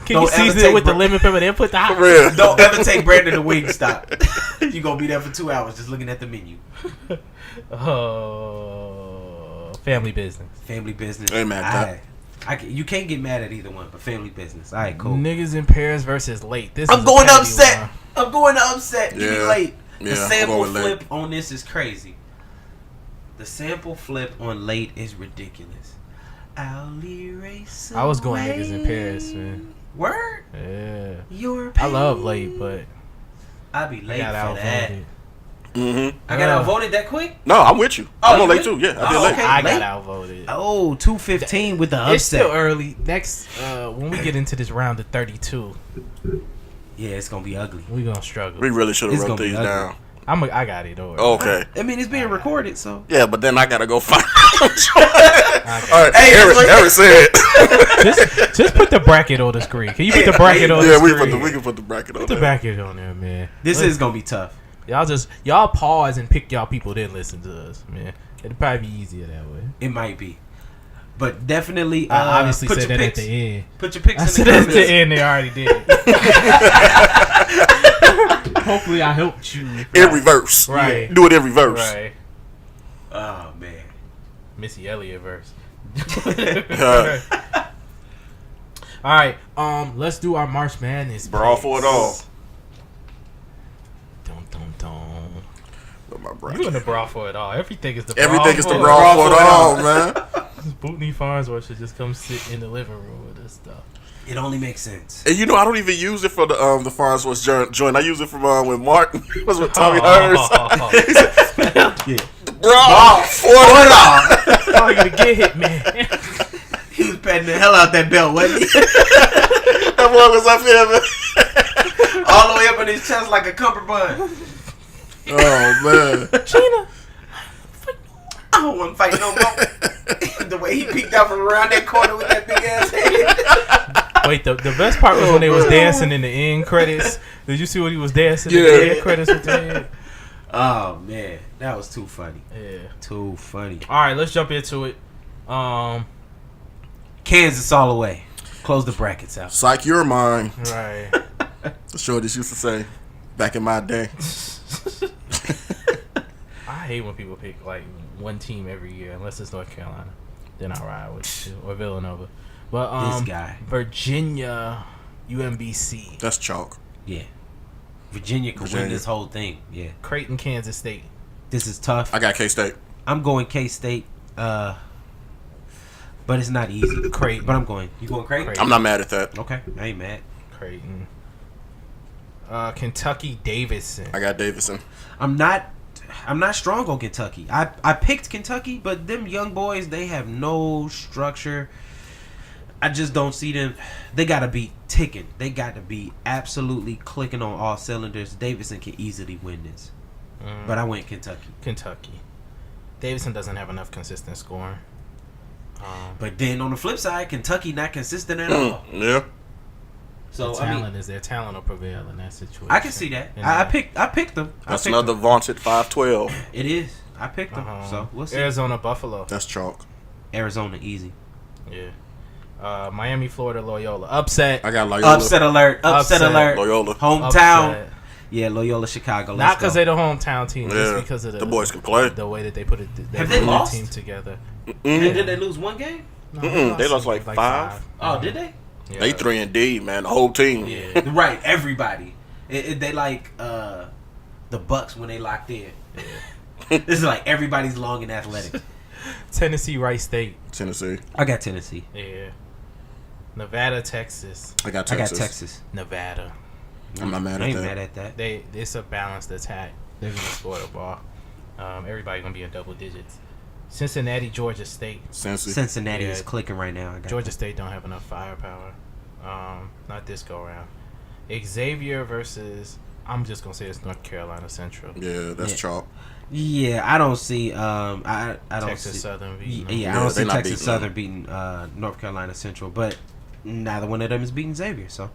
Can you season it with the lemon pepper then put the hot? For real. Don't ever take Brandon to Wingstop. You gonna be there for 2 hours just looking at the menu. Oh, family business. Family business. Ain't mad at that. You can't get mad at either one, but family business. All right, cool. Niggas in pairs versus late. This I'm is going a petty upset. one. I'm going to upset. Give me Yeah. late. Yeah, The I'm sample going with late. flip on this is crazy. The sample flip on late is ridiculous. I'll erase I was going away. niggas in pairs, man. Word? Yeah. Your I love pain. late, but I'll be I late got for that. outvoted. Mm-hmm. I got outvoted that quick? No, I'm with you. Oh, I'm you on late with- too. Yeah, I did Oh, late. okay. I late? got outvoted. Oh, 215 with the upset. It's still early. Next, when we get into this round of 32, Yeah, it's going to be ugly. we gonna struggle. We really should have It's wrote gonna be these ugly. down. I got it. Don't worry. Okay. I mean, it's being recorded, so. Yeah, but then I gotta go find. I got All right, Hey, Eric, that's Eric said. just put the bracket on the screen. Can you put the bracket on the Yeah, screen? we can put the bracket on Put the there. bracket on there, man. This is going to be tough. Y'all pause and pick y'all people, then listen to us, man. It'd probably be easier that way. It might be. But definitely, I obviously put said your that picks, at the end. Put your picks I in said the that at comments. the end. They already did it. Hopefully, I helped you. In reverse. Right. Do it in reverse. Right. Oh, man. Missy Elliott verse. Uh, All right. Let's do our March Madness. Brawl for it all. Dun, dun, dun. With my You bracket. in the brawl for it all. Everything is the Everything is the for brawl for it all, man. Bootney Farnsworth should just come sit in the living room with this stuff. It only makes sense. And you know, I don't even use it for the Farnsworth joint. I use it from when Martin was with Tommy Hurst. Yeah. Brawl for it all. Oh, you gonna get hit, man. He was patting the hell out that belt, wasn't he? That boy was up here, man. All the way up in his chest like a cummerbund. Oh man. Gina. I don't want to fight no more. The way he peeked out from around that corner with that big ass head. Wait, the best part was when they was dancing in the end credits. Did you see what he was dancing in Yeah. the end credits with the head? Oh man, that was too funny. Yeah. Too funny. All right, let's jump into it. Kansas all the way. Close the brackets out. Psych your mind. Right. Shorties used to say back in my day. I hate when people pick like one team every year, unless it's North Carolina. Then I ride with you, or Villanova. But This guy. Virginia, UMBC, That's chalk. Yeah. Virginia could win Virginia. this whole thing. Yeah. Creighton, Kansas State. This is tough. I got K-State. I'm going K-State. But it's not easy. Creighton. But I'm going. You going Creighton? Creighton. I'm not mad at that. Okay. I ain't mad. Creighton. Kentucky, Davidson. I got Davidson. I'm not strong on Kentucky. I picked Kentucky, but them young boys, they have no structure. I just don't see them. They got to be ticking. They got to be absolutely clicking on all cylinders. Davidson can easily win this. But I went Kentucky. Kentucky. Davidson doesn't have enough consistent scoring. But then on the flip side, Kentucky not consistent at all. Yeah. So the I talent mean, is their talent will prevail in that situation. I can see that. And I picked them. That's I picked another vaunted 512. them. It is. I picked them. So we'll see. Arizona, Buffalo. That's chalk. Arizona easy. Yeah. Miami, Florida, Loyola. Upset. I got Loyola. Upset alert. Upset Upset. alert. Loyola. Hometown. Upset. Yeah, Loyola, Chicago. Not because they're the hometown team, Yeah. just because of The boys can play. The way that they put it. Have they put the lost? team together. Did they lose one game? No, They lost like 5. Oh, did they? Yeah. They 3-D, man. The whole team. Yeah. Right, everybody. They like the Bucks when they locked in. This is like everybody's long and athletic. Tennessee, Wright State. Tennessee. I got Tennessee. Yeah. Nevada, Texas. I got Texas. Nevada. I'm not mad I at ain't that. mad at that. It's a balanced attack. They're gonna score the ball. Everybody gonna be in double digits. Cincinnati, Georgia State. Cincinnati Yeah. is clicking right now. Georgia State don't have enough firepower. Not this go around. Xavier versus, I'm just gonna say it's North Carolina Central. Yeah, that's chalk. Yeah, I don't see. I don't Texas see. Southern beating them. Yeah, I don't see they not Texas beating Southern beating North Carolina Central, but neither one of them is beating Xavier. So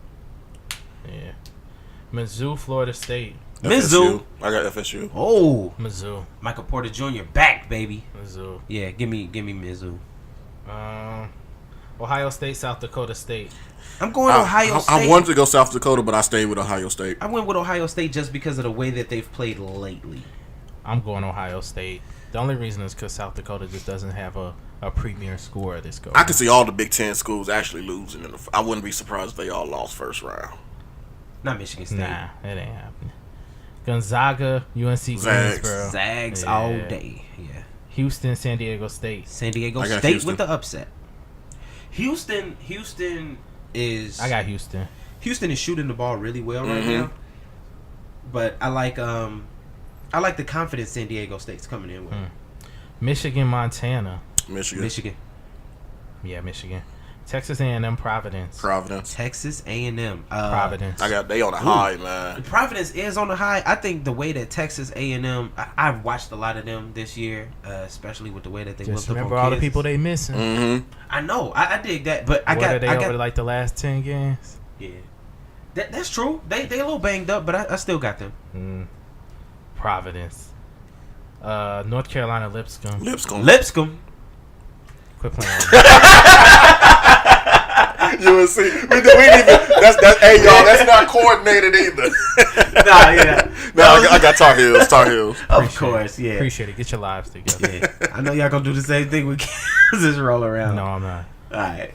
Yeah. Mizzou, Florida State. Mizzou. I got FSU. Oh, Mizzou. Michael Porter Jr. back, baby. Mizzou. Yeah, give me Mizzou. Ohio State, South Dakota State. I'm going Ohio State. I wanted to go South Dakota, but I stayed with Ohio State. I went with Ohio State just because of the way that they've played lately. I'm going Ohio State. The only reason is because South Dakota just doesn't have a premier scorer this go. I can see all the Big Ten schools actually losing. I wouldn't be surprised if they all lost first round. Not Michigan State. Nah, it ain't happening. Gonzaga, UNC Greensboro. Zags Yeah. all day. Yeah. Houston, San Diego State. San Diego I got State Houston. with the upset. Houston is. I got Houston. Houston is shooting the ball really well right Mm-hmm. now. But I like the confidence San Diego State's coming in with. Michigan, Montana. Michigan. Yeah, Michigan. Texas A&M, Providence. Texas A&M. Providence. They on a high, man. Providence is on the high. I think the way that Texas A&M, I've watched a lot of them this year, especially with the way that they Just whipped up remember on all the Kansas. people they missing. Mm-hmm. I know. I dig that, but I What are they got over like the last 10 games? yeah. That's true. They a little banged up, but I still got them. Providence. North Carolina, Lipscomb. Lipscomb. Quit playing. You will see. We didn't even. That's hey y'all. That's not coordinated either. Nah, yeah. No, I got Tar Heels. Of course, yeah. Appreciate it. Get your lives together. Yeah. I know y'all gonna do the same thing with Kansas roll around. No, I'm not. All right.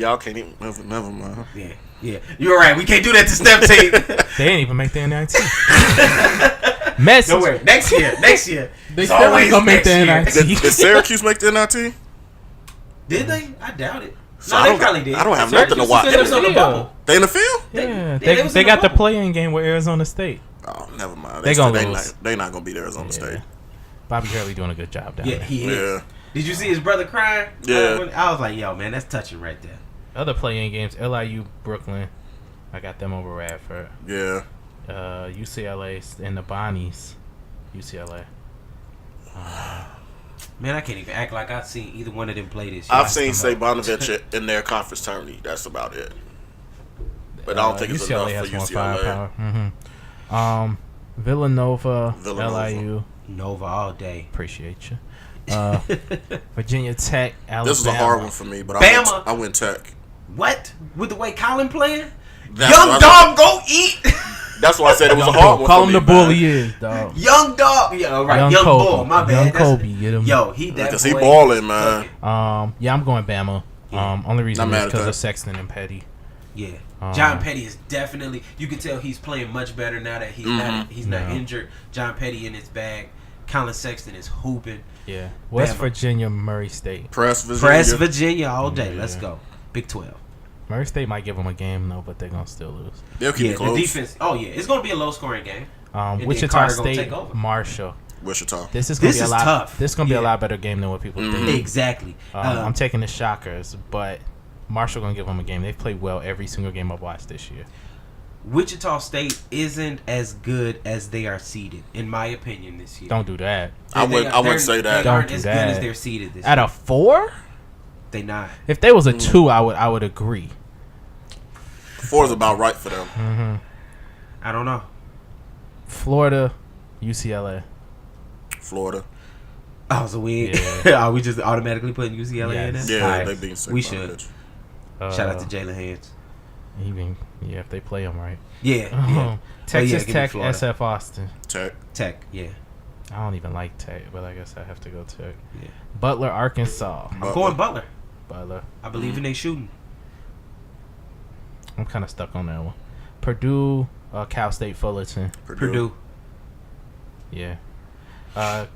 Y'all can't even. Never mind. Yeah. You're right. We can't do that to Steph team. They ain't even make the NIT. Messi. Don't worry. Next year. They It's still always ain't gonna make the next NIT. Did Syracuse make the NIT? Did they? I doubt it. So No, I they don't- probably did. I don't have Syracuse nothing to watch. They was on the bubble. They in the field? Yeah, they was they in got the the play-in game with Arizona State. Oh, never mind. They gonna lose. They not gonna beat Arizona State. Bobby Hurley doing a good job down Yeah, there. he is. Yeah. Did you see his brother crying? Yeah. I was like, yo, man, that's touching right there. Other play-in games: LIU, Brooklyn. I got them over Radford. Yeah. UCLA and the Bonnies. UCLA. Man, I can't even act like I've seen either one of them play this year. I've seen Sabonovich in their conference tourney. That's about it. But I don't think it's enough UCLA for has more UCLA. firepower. Villanova, LIU. Nova all day. Appreciate you. Virginia Tech, Alabama. This is a hard one for me, but Bama. I went Tech. What? With the way Colin playing? That's Young why dog, go eat. That's why I said it was a hard one. Call for him me, the bull man. he is, dog. Young dog. Yeah, right. Young Kobe. bull. My bad. Young That's- Kobe, get him. Yo, he that Because boy. he balling, man. Yeah, I'm going Bama. Only reason Not mad is at because that. of Sexton and Petty. Yeah. John Petty is definitely. You can tell he's playing much better now that he's not injured. John Petty in his bag. Colin Sexton is hooping. Yeah. West Bama. Virginia, Murray State. Press Virginia. Press Virginia all day. Yeah. Let's go. Big 12. Murray State might give them a game though, but they're gonna still lose. They'll keep Yeah, it close. the defense. Oh yeah, it's gonna be a low scoring game. And Wichita Carter gonna State, take over. Marshall. Wichita. This is gonna This be a is lot. tough. This is gonna be a Yeah. lot better game than what people think. Exactly. I'm taking the Shockers, but Marshall gonna give them a game. They've played well every single game I've watched this year. Wichita State isn't as good as they are seeded, in my opinion, this year. Don't do that. I wouldn't say that. They aren't Don't as do good that. as they're seeded this At year. a 4, They not. if they was a 2, I would agree. 4 is about right for them. I don't know. Florida, UCLA. Florida. Oh, so we Yeah. are we just automatically putting UCLA in Yes. there? Yeah, Alright. they being sick. We should. Shout out to Jalen Hands. Even if they play them right. Yeah. yeah. Texas give me Tech, Florida. SF Austin. Tech. Yeah. I don't even like Tech, but I guess I have to go Tech. Yeah. Butler, Arkansas. I'm going Butler. Butler. I believe in they shooting. I'm kind of stuck on that one. Purdue, Cal State, Fullerton. Purdue. Yeah.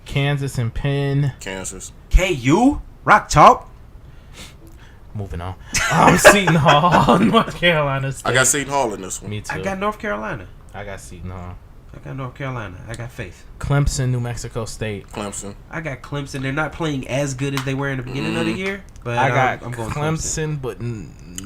Kansas and Penn. Kansas. KU? Rock Chalk? Moving on. Seton Hall, North Carolina State. I got Seton Hall in this one. Me too. I got North Carolina. I got Seton Hall. I got North Carolina. I got faith. Clemson, New Mexico State. Clemson. I got Clemson. They're not playing as good as they were in the beginning of the year, but I got I'm going Clemson, but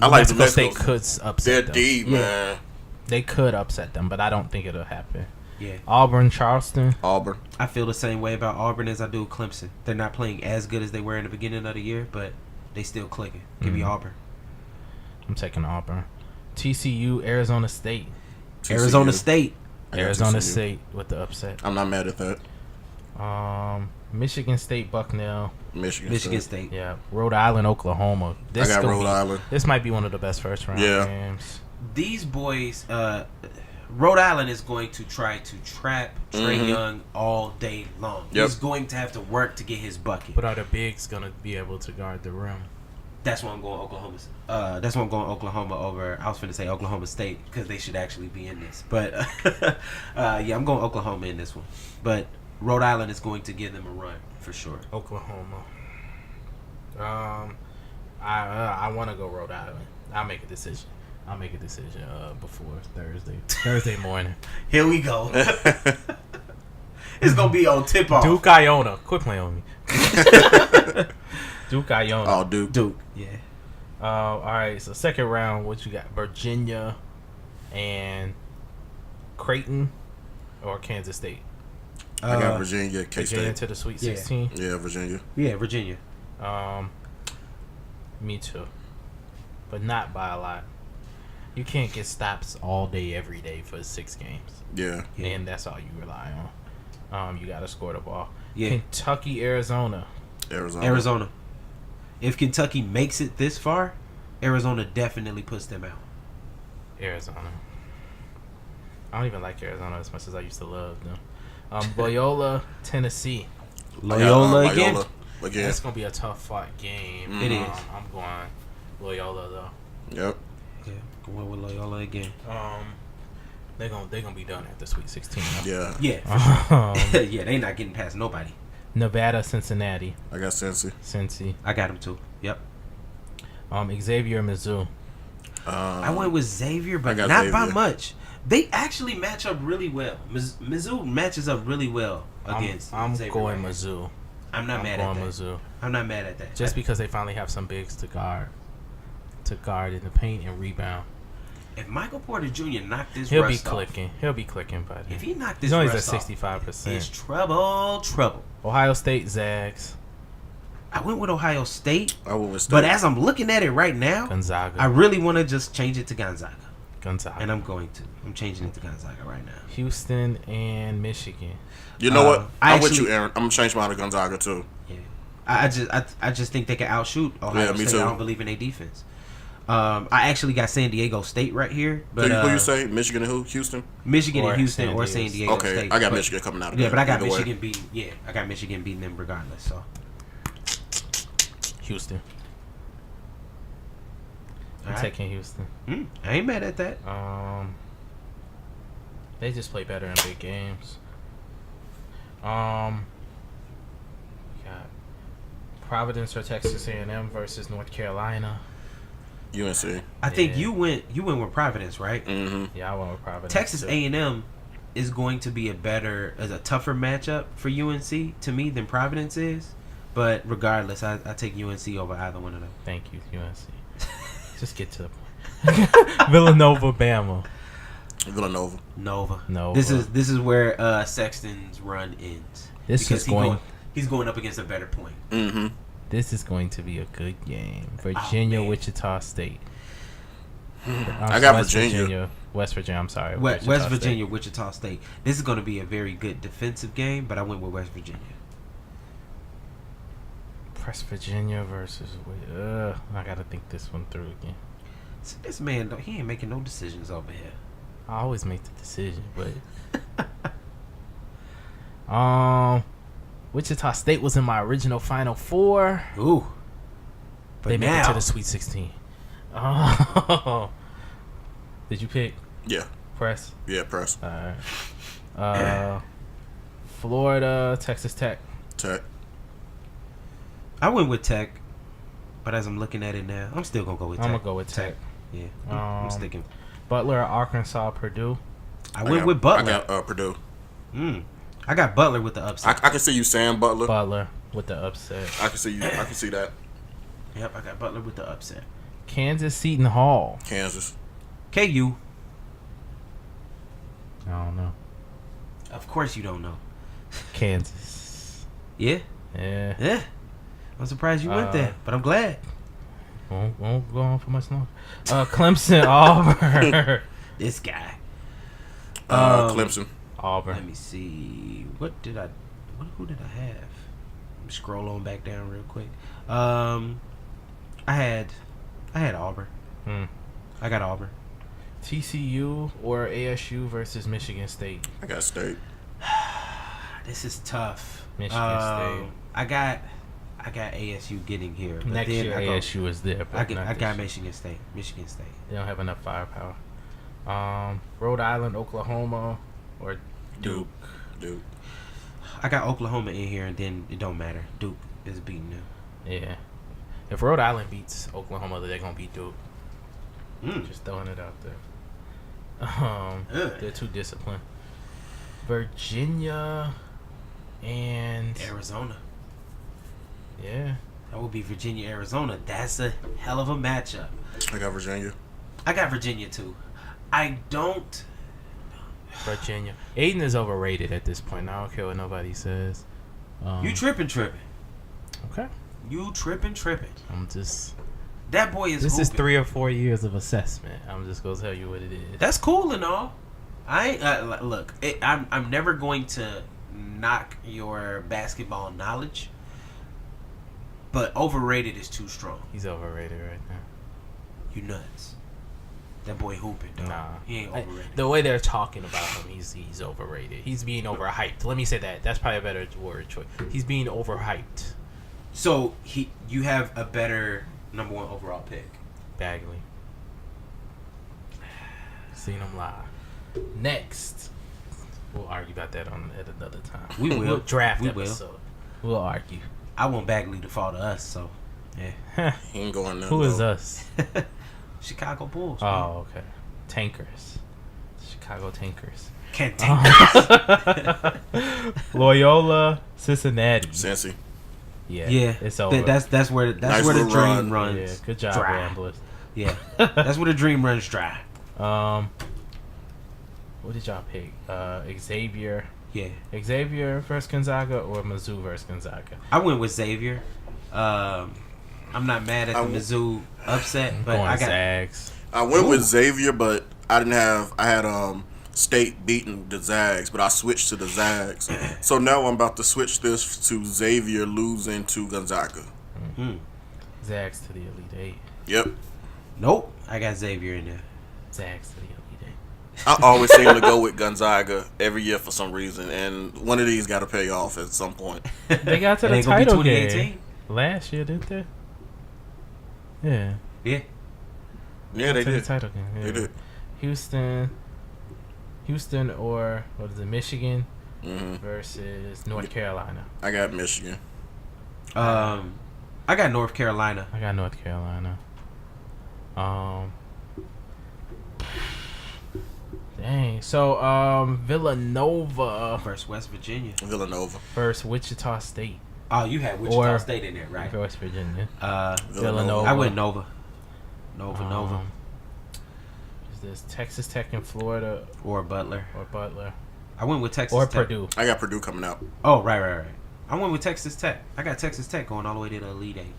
I like New Mexico State could upset They're them. deep, man. They could upset them, but I don't think it'll happen. Yeah. Auburn, Charleston. Auburn. I feel the same way about Auburn as I do Clemson. They're not playing as good as they were in the beginning of the year, but they still clicking. Give me Auburn. I'm taking Auburn. TCU, Arizona State. TCU. Arizona State. I got Arizona TCU. State with the upset. I'm not mad at that. Michigan State, Bucknell. Michigan State. Yeah. Rhode Island, Oklahoma. I got Rhode Island. This might be one of the best first round games. These boys, Rhode Island is going to try to trap Trae Young all day long. Yep. He's going to have to work to get his bucket. But are the bigs going to be able to guard the rim? That's why I'm going Oklahoma. That's why I'm going Oklahoma over. I was finna say Oklahoma State because they should actually be in this. But yeah, I'm going Oklahoma in this one. But Rhode Island is going to give them a run for sure. Oklahoma. I want to go Rhode Island. I'll make a decision. Before Thursday morning. Here we go. It's gonna be on tip off. Duke Iona. Quit playing on me. Duke Iona. Oh, Duke. Yeah. All right. So second round, what you got? Virginia and Creighton or Kansas State? I got Virginia, Virginia K-State. to the Sweet 16. Yeah, Virginia. Yeah, Virginia. Me too, but not by a lot. You can't get stops all day, every day for 6 games. Yeah. And that's all you rely on. You got to score the ball. Yeah. Kentucky, Arizona. Arizona. If Kentucky makes it this far, Arizona definitely puts them out. Arizona. I don't even like Arizona as much as I used to love them. Loyola, Tennessee. Loyola again. That's going to be a tough fought game. It is. I'm going Loyola, though. Yep. Yeah, going with Loyola again. They're gonna be done at the Sweet 16. Yeah. Yeah. Yeah, they not getting past nobody. Nevada, Cincinnati. I got Cincy. I got them too. Yep. Xavier, Mizzou. I went with Xavier, but got not by Xavier. much. They actually match up really well. Mizzou matches up really well against I'm Xavier going right Mizzou. I'm not mad at that. Mizzou. I'm not mad at that. Just because they finally have some bigs to guard in the paint and rebound. If Michael Porter Jr. knocked this He'll be rust off, clicking. He'll be clicking, buddy. if he knocked this He's only at rust off, 65%. it's trouble. Ohio State, Zags. I went with Ohio State, I went with State. but as I'm looking at it right now, Gonzaga. I really want to just change it to Gonzaga. And I'm going to. I'm changing it to Gonzaga right now. Houston and Michigan. You know what? I'm with actually- you, Aaron. I'm gonna change mine to Gonzaga too. Yeah, I just think they can outshoot Ohio Yeah, me State. too. I don't believe in their defense. I actually got San Diego State right here, but Who you say? Michigan and who? Houston? Michigan Or and Houston San or Diego San Diego Okay, State. I got but- Michigan coming out of Yeah, that. but I got either way. Michigan beating. Yeah, I got Michigan beating them regardless. So Houston. I'm Alright. taking Houston. I ain't mad at that. They just play better in big games. We got Providence or Texas A&M versus North Carolina. UNC. I think Yeah. you went with Providence, right? Mm-hmm. Yeah, I went with Providence. Texas too. A&M is going to be a tougher matchup for UNC to me than Providence is. But regardless, I take UNC over either one of them. Thank you, UNC. Just get to the point. Villanova, Bama. Villanova. Nova. Nova. This is where Sexton's run ends. This Because is going. he's going up against a better point. Mm-hmm. This is going to be a good game. Virginia, man. Wichita State. I got West Virginia. West Virginia. I'm sorry. West Wichita Virginia, State. Wichita State. This is going to be a very good defensive game, but I went with West Virginia. West Virginia versus. I gotta think this one through again. So this man, he ain't making no decisions over here. I always make the decision, but Wichita State was in my original Final Four. Ooh. But They make it now, to the Sweet 16. Oh. Did you pick Yeah. Press? Yeah, press. All right. Florida, Texas Tech. Tech. I went with Tech, but as I'm looking at it now, I'm still gonna go with Tech. I'm gonna go with Tech. Yeah, I'm sticking. Butler, Arkansas, Purdue. I went with Butler. I got Purdue. I got Butler with the upset. I can see you saying Butler. Butler with the upset. I can see you. I can see that. Yep, I got Butler with the upset. Kansas, Seton Hall. Kansas. KU. I don't know. Of course you don't know. Kansas. Yeah. Yeah. Yeah. I'm surprised you went there, but I'm glad. Won't go on for much longer. Clemson, Auburn. This guy. Clemson. Auburn. Let me see. Who did I have? Let me scroll on back down real quick. I had Auburn. I got Auburn. TCU or ASU versus Michigan State. I got State. This is tough. Michigan State. I got ASU getting here. But Next then year ASU is there. But I got Michigan State. They don't have enough firepower. Rhode Island, Oklahoma, or Duke. I got Oklahoma in here, and then it don't matter. Duke is beating them. Yeah. If Rhode Island beats Oklahoma, they're gonna beat Duke. Just throwing it out there. They're too disciplined. Virginia and Arizona. Yeah. That would be Virginia, Arizona. That's a hell of a matchup. I got Virginia. I got Virginia too. I don't. Virginia. Aiden is overrated at this point. I don't care what nobody says. You tripping. Okay. You tripping. I'm just. That boy is. This hooping. is 3 or 4 years of assessment. I'm just gonna tell you what it is. That's cool and all. I look. I'm never going to knock your basketball knowledge, but overrated is too strong. He's overrated right now. You nuts. That boy hooping, dog. Nah, he ain't overrated. The way they're talking about him, he's overrated. He's being overhyped. Let me say that. That's probably a better word choice. He's being overhyped. So you have a better number 1 overall pick. Bagley. Seen him live. Next, we'll argue about that at another time. We will. We'll draft We episode. We'll argue. I want Bagley to fall to us, so yeah. He ain't going none. Who is us? Chicago Bulls. Oh, okay. Tankers. Chicago Tankers. Can't take this. Loyola, Cincinnati. Cincy. Yeah, it's over. That's where Nice where the little dream run. runs. Yeah, good job, dry. Ramblers. Yeah, that's where the dream runs dry. What did y'all pick? Xavier. Yeah, Xavier versus Gonzaga or Mizzou versus Gonzaga? I went with Xavier. I'm not mad at the Mizzou upset, but Going I got Zags. I went with Xavier, but I had State beating the Zags, but I switched to the Zags. So now I'm about to switch this to Xavier losing to Gonzaga. Zags to the Elite Eight. Yep. Nope, I got Xavier in there. Zags to the Elite Eight. I always seem to go with Gonzaga every year for some reason, and one of these got to pay off at some point. They got to It the ain't gonna be title 2018. game last year, didn't they? Yeah. Yeah, Yeah, they To the did. title game. Yeah. They did. Houston or what is it? Michigan Mm-hmm. versus North Carolina. I got Michigan. I got North Carolina. I got North Carolina. Dang. So Villanova Versus West Virginia. Villanova. versus Wichita State. Oh, you had Wichita Or- State in there, right? West Virginia. Villanova. I went Nova. Nova. Is this Texas Tech in Florida Or Butler. or Butler I went with Texas or Tech. Purdue? I got Purdue coming out. Oh, right. I went with Texas Tech. I got Texas Tech going all the way to the Elite Eight.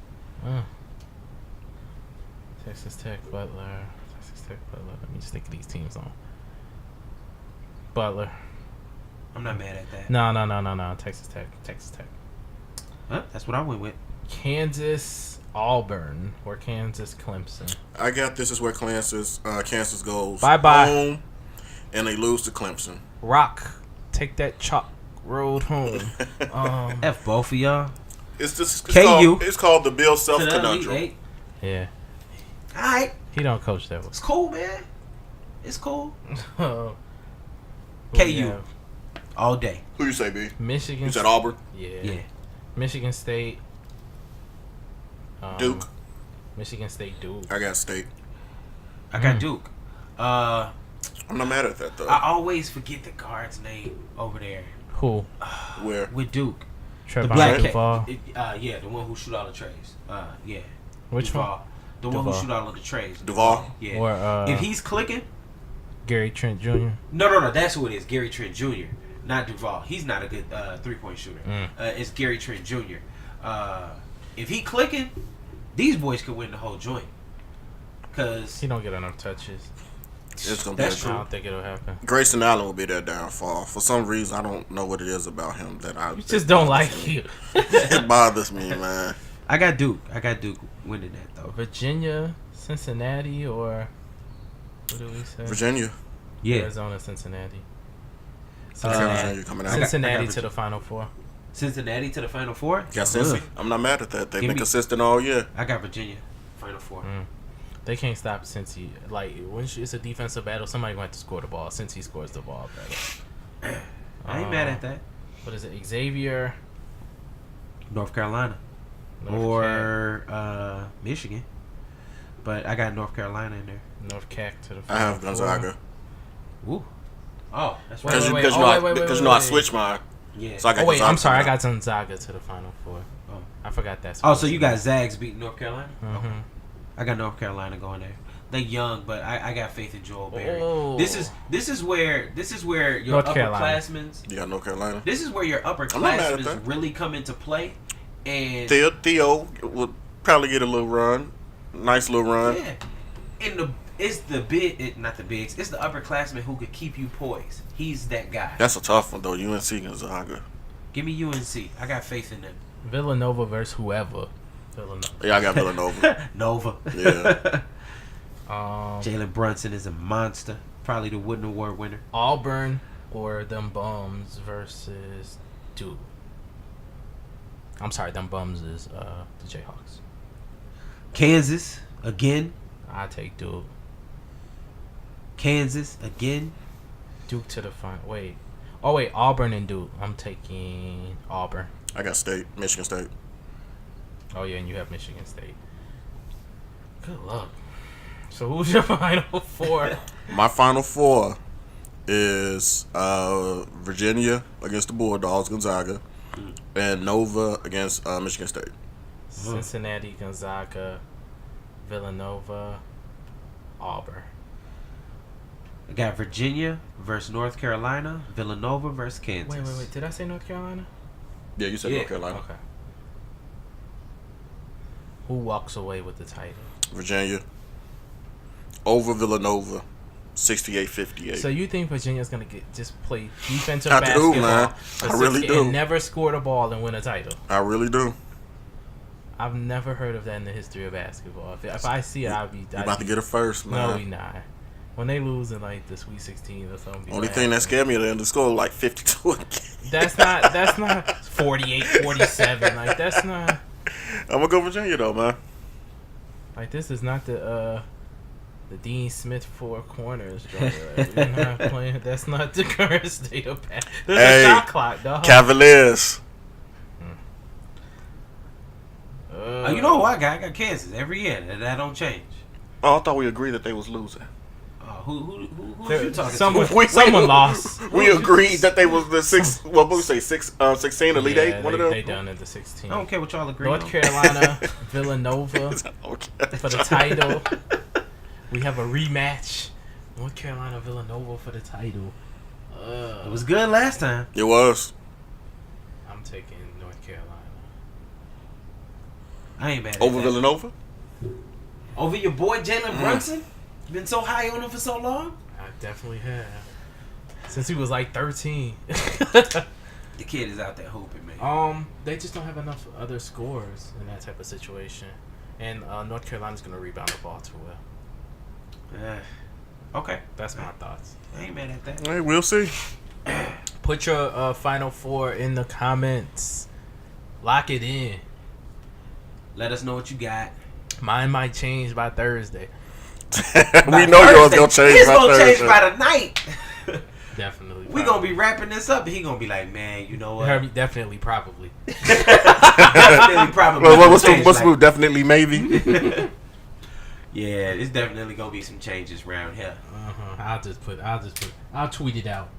Texas Tech, Butler. Texas Tech, Butler. Let me stick these teams on. Butler. I'm not mad at that. No. Texas Tech. Huh? That's what I went with. Kansas, Auburn, or Kansas, Clemson. I got this is where Kansas goes Bye-bye. home, and they lose to Clemson. Rock, take that chalk road home. F both of y'all. It's KU. It's called the Bill Self To the Elite Conundrum. Eight. Yeah, All right. he don't coach that It's cool, man. It's cool. Who KU. we have? all day. Who you say, B? Michigan. You said Auburn? Yeah. Michigan State. Duke. Michigan State, Duke. I got State. I got Duke. I'm not mad at that though. I always forget the guard's name over there Who? Where? with Duke. Trevon black cat. Duval. Yeah, the one who shoot all the trays. Yeah. Which Duval. one? The one who Duval. shoot all of the trays. Duval? Yeah. Or if he's clicking, Gary Trent Jr. no, that's who it is. Gary Trent Jr. Not Duval. He's not a good 3-point shooter. It's Gary Trent Jr. If he clicking, these boys could win the whole joint. Cause He don't get enough touches. It's gonna be That's a true. I don't think it'll happen. Grayson Allen will be their downfall. For some reason, I don't know what it is about him that You just don't like you. It bothers me, man. I got Duke winning that though. Virginia, Cincinnati, or what do we say? Virginia. Yeah. Arizona, Cincinnati. Virginia coming out. Cincinnati I got to the Final Four. Cincinnati to the Final Four. Got Cincy. I'm not mad at that. They've Give been me- consistent all year. I got Virginia Final Four. They can't stop Cincy. Like when it's a defensive battle, somebody going to have to score the ball. Cincy scores the ball better. I ain't mad at that. What is it? Xavier, North Carolina or Michigan, but I got North Carolina in there. North Cac to the I Final have Gonzaga. Ooh. Oh, that's Wait, right. Because wait, you wait, know, wait, because wait, I wait. switched mine. Yeah. So I got Oh wait, Gonzaga I'm sorry. I coming got Gonzaga to the Final Four. Oh. I forgot that. Oh, so you got Zags beating North Carolina? Mhm. Okay. I got North Carolina going there. They young, but I got faith in Joel Berry. Oh. This is where your North Carolina. upperclassmen. You got North Carolina. This is where your I'm not mad at upperclassmen that. really come into play. And Theo would probably get a little run. Nice little run. yeah, and it's the not the bigs. It's the upperclassmen who could keep you poised. He's that guy. That's a tough one, though. UNC Gonzaga. Give me UNC. I got faith in them. Villanova versus whoever. Villanova. Yeah, I got Villanova. Nova. Yeah. Jalen Brunson is a monster. Probably the Wooden Award winner. Auburn or them bums versus Duke. I'm sorry, them bums is the Jayhawks. Kansas again. I take Duke. Kansas again. Duke to the final. Wait. Oh wait, Auburn and Duke. I'm taking Auburn. I got State. Michigan State. Oh yeah, and you have Michigan State. Good luck. So who's your Final Four? My Final Four is Virginia against the Bulldogs, Gonzaga, and Nova against Michigan State. Cincinnati, Gonzaga, Villanova, Auburn. I got Virginia versus North Carolina. Villanova versus Kansas. Wait. Did I say North Carolina? Yeah, you said Yeah. North Carolina. Okay. Who walks away with the title? Virginia. Over Villanova. 68-58. So you think Virginia's gonna just play defensive I do, basketball? man. for I really 60 do. And never score the ball and win a title. I really do. I've never heard of that in the history of basketball. If I see it, I'll be. You're about to get it first, man. No, we not. When they lose in like the Sweet 16 or something. Only thing that scared me is the score like 52 again. That's not 48, 47. Like that's not. I'm gonna go Virginia though, man. Like this is not the Dean Smith four corners. Like, we're not playing. That's not the current state of basketball. There's Hey, a shot clock, dog. Cavaliers. You know who I got? I got Kansas every year. That don't change. Oh, I thought we agreed that they was losing. Who you talking Someone to? lost. We agreed that they was the 16 Elite Yeah, Eight. One of them. they done at the 16. I don't care what y'all agree North on. Carolina, Villanova Okay. for the title. We have a rematch. North Carolina, Villanova for the title. It was good last time. It was. I'm taking North Carolina. I ain't mad at Over that. Villanova? Over your boy Jalen Brunson? You been so high on him for so long? I definitely have. Since he was like 13. The kid is out there hooping, man. They just don't have enough other scores in that type of situation. And North Carolina's going to rebound the ball too well. Okay. That's my thoughts. I ain't mad at that. Hey, we'll see. Put your Final Four in the comments. Lock it in. Let us know what you got. Mine might change by Thursday. We know yours gonna change It's by gonna Thursday. change by the night. Definitely. We gonna be wrapping this up. He gonna be like, man, you know what? Definitely, probably. Definitely, probably. Well, what's the move? Definitely, maybe. Yeah, it's definitely gonna be some changes around here. I'll tweet it out.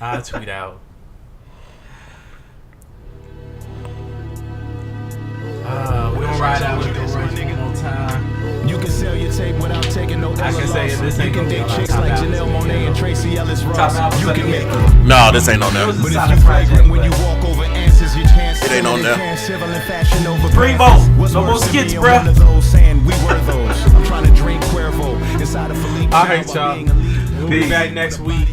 I'll tweet out. We gonna ride out with the Royce one more time. You can sell your tape without taking no I can say it, this You ain't can gonna be date on chicks top like albums. Janelle Monáe and Tracy Ellis Ross. Top albums You of can the make year. No, this ain't on there. It was a But if solid you project, fragrant when but- you walk over answers, you can't. It ain't on there. Primo, no more skits, bruh. One of those saying we were those. I'm trying to drink Cuervo inside of Philippe. All right, y'all. We'll be back next week.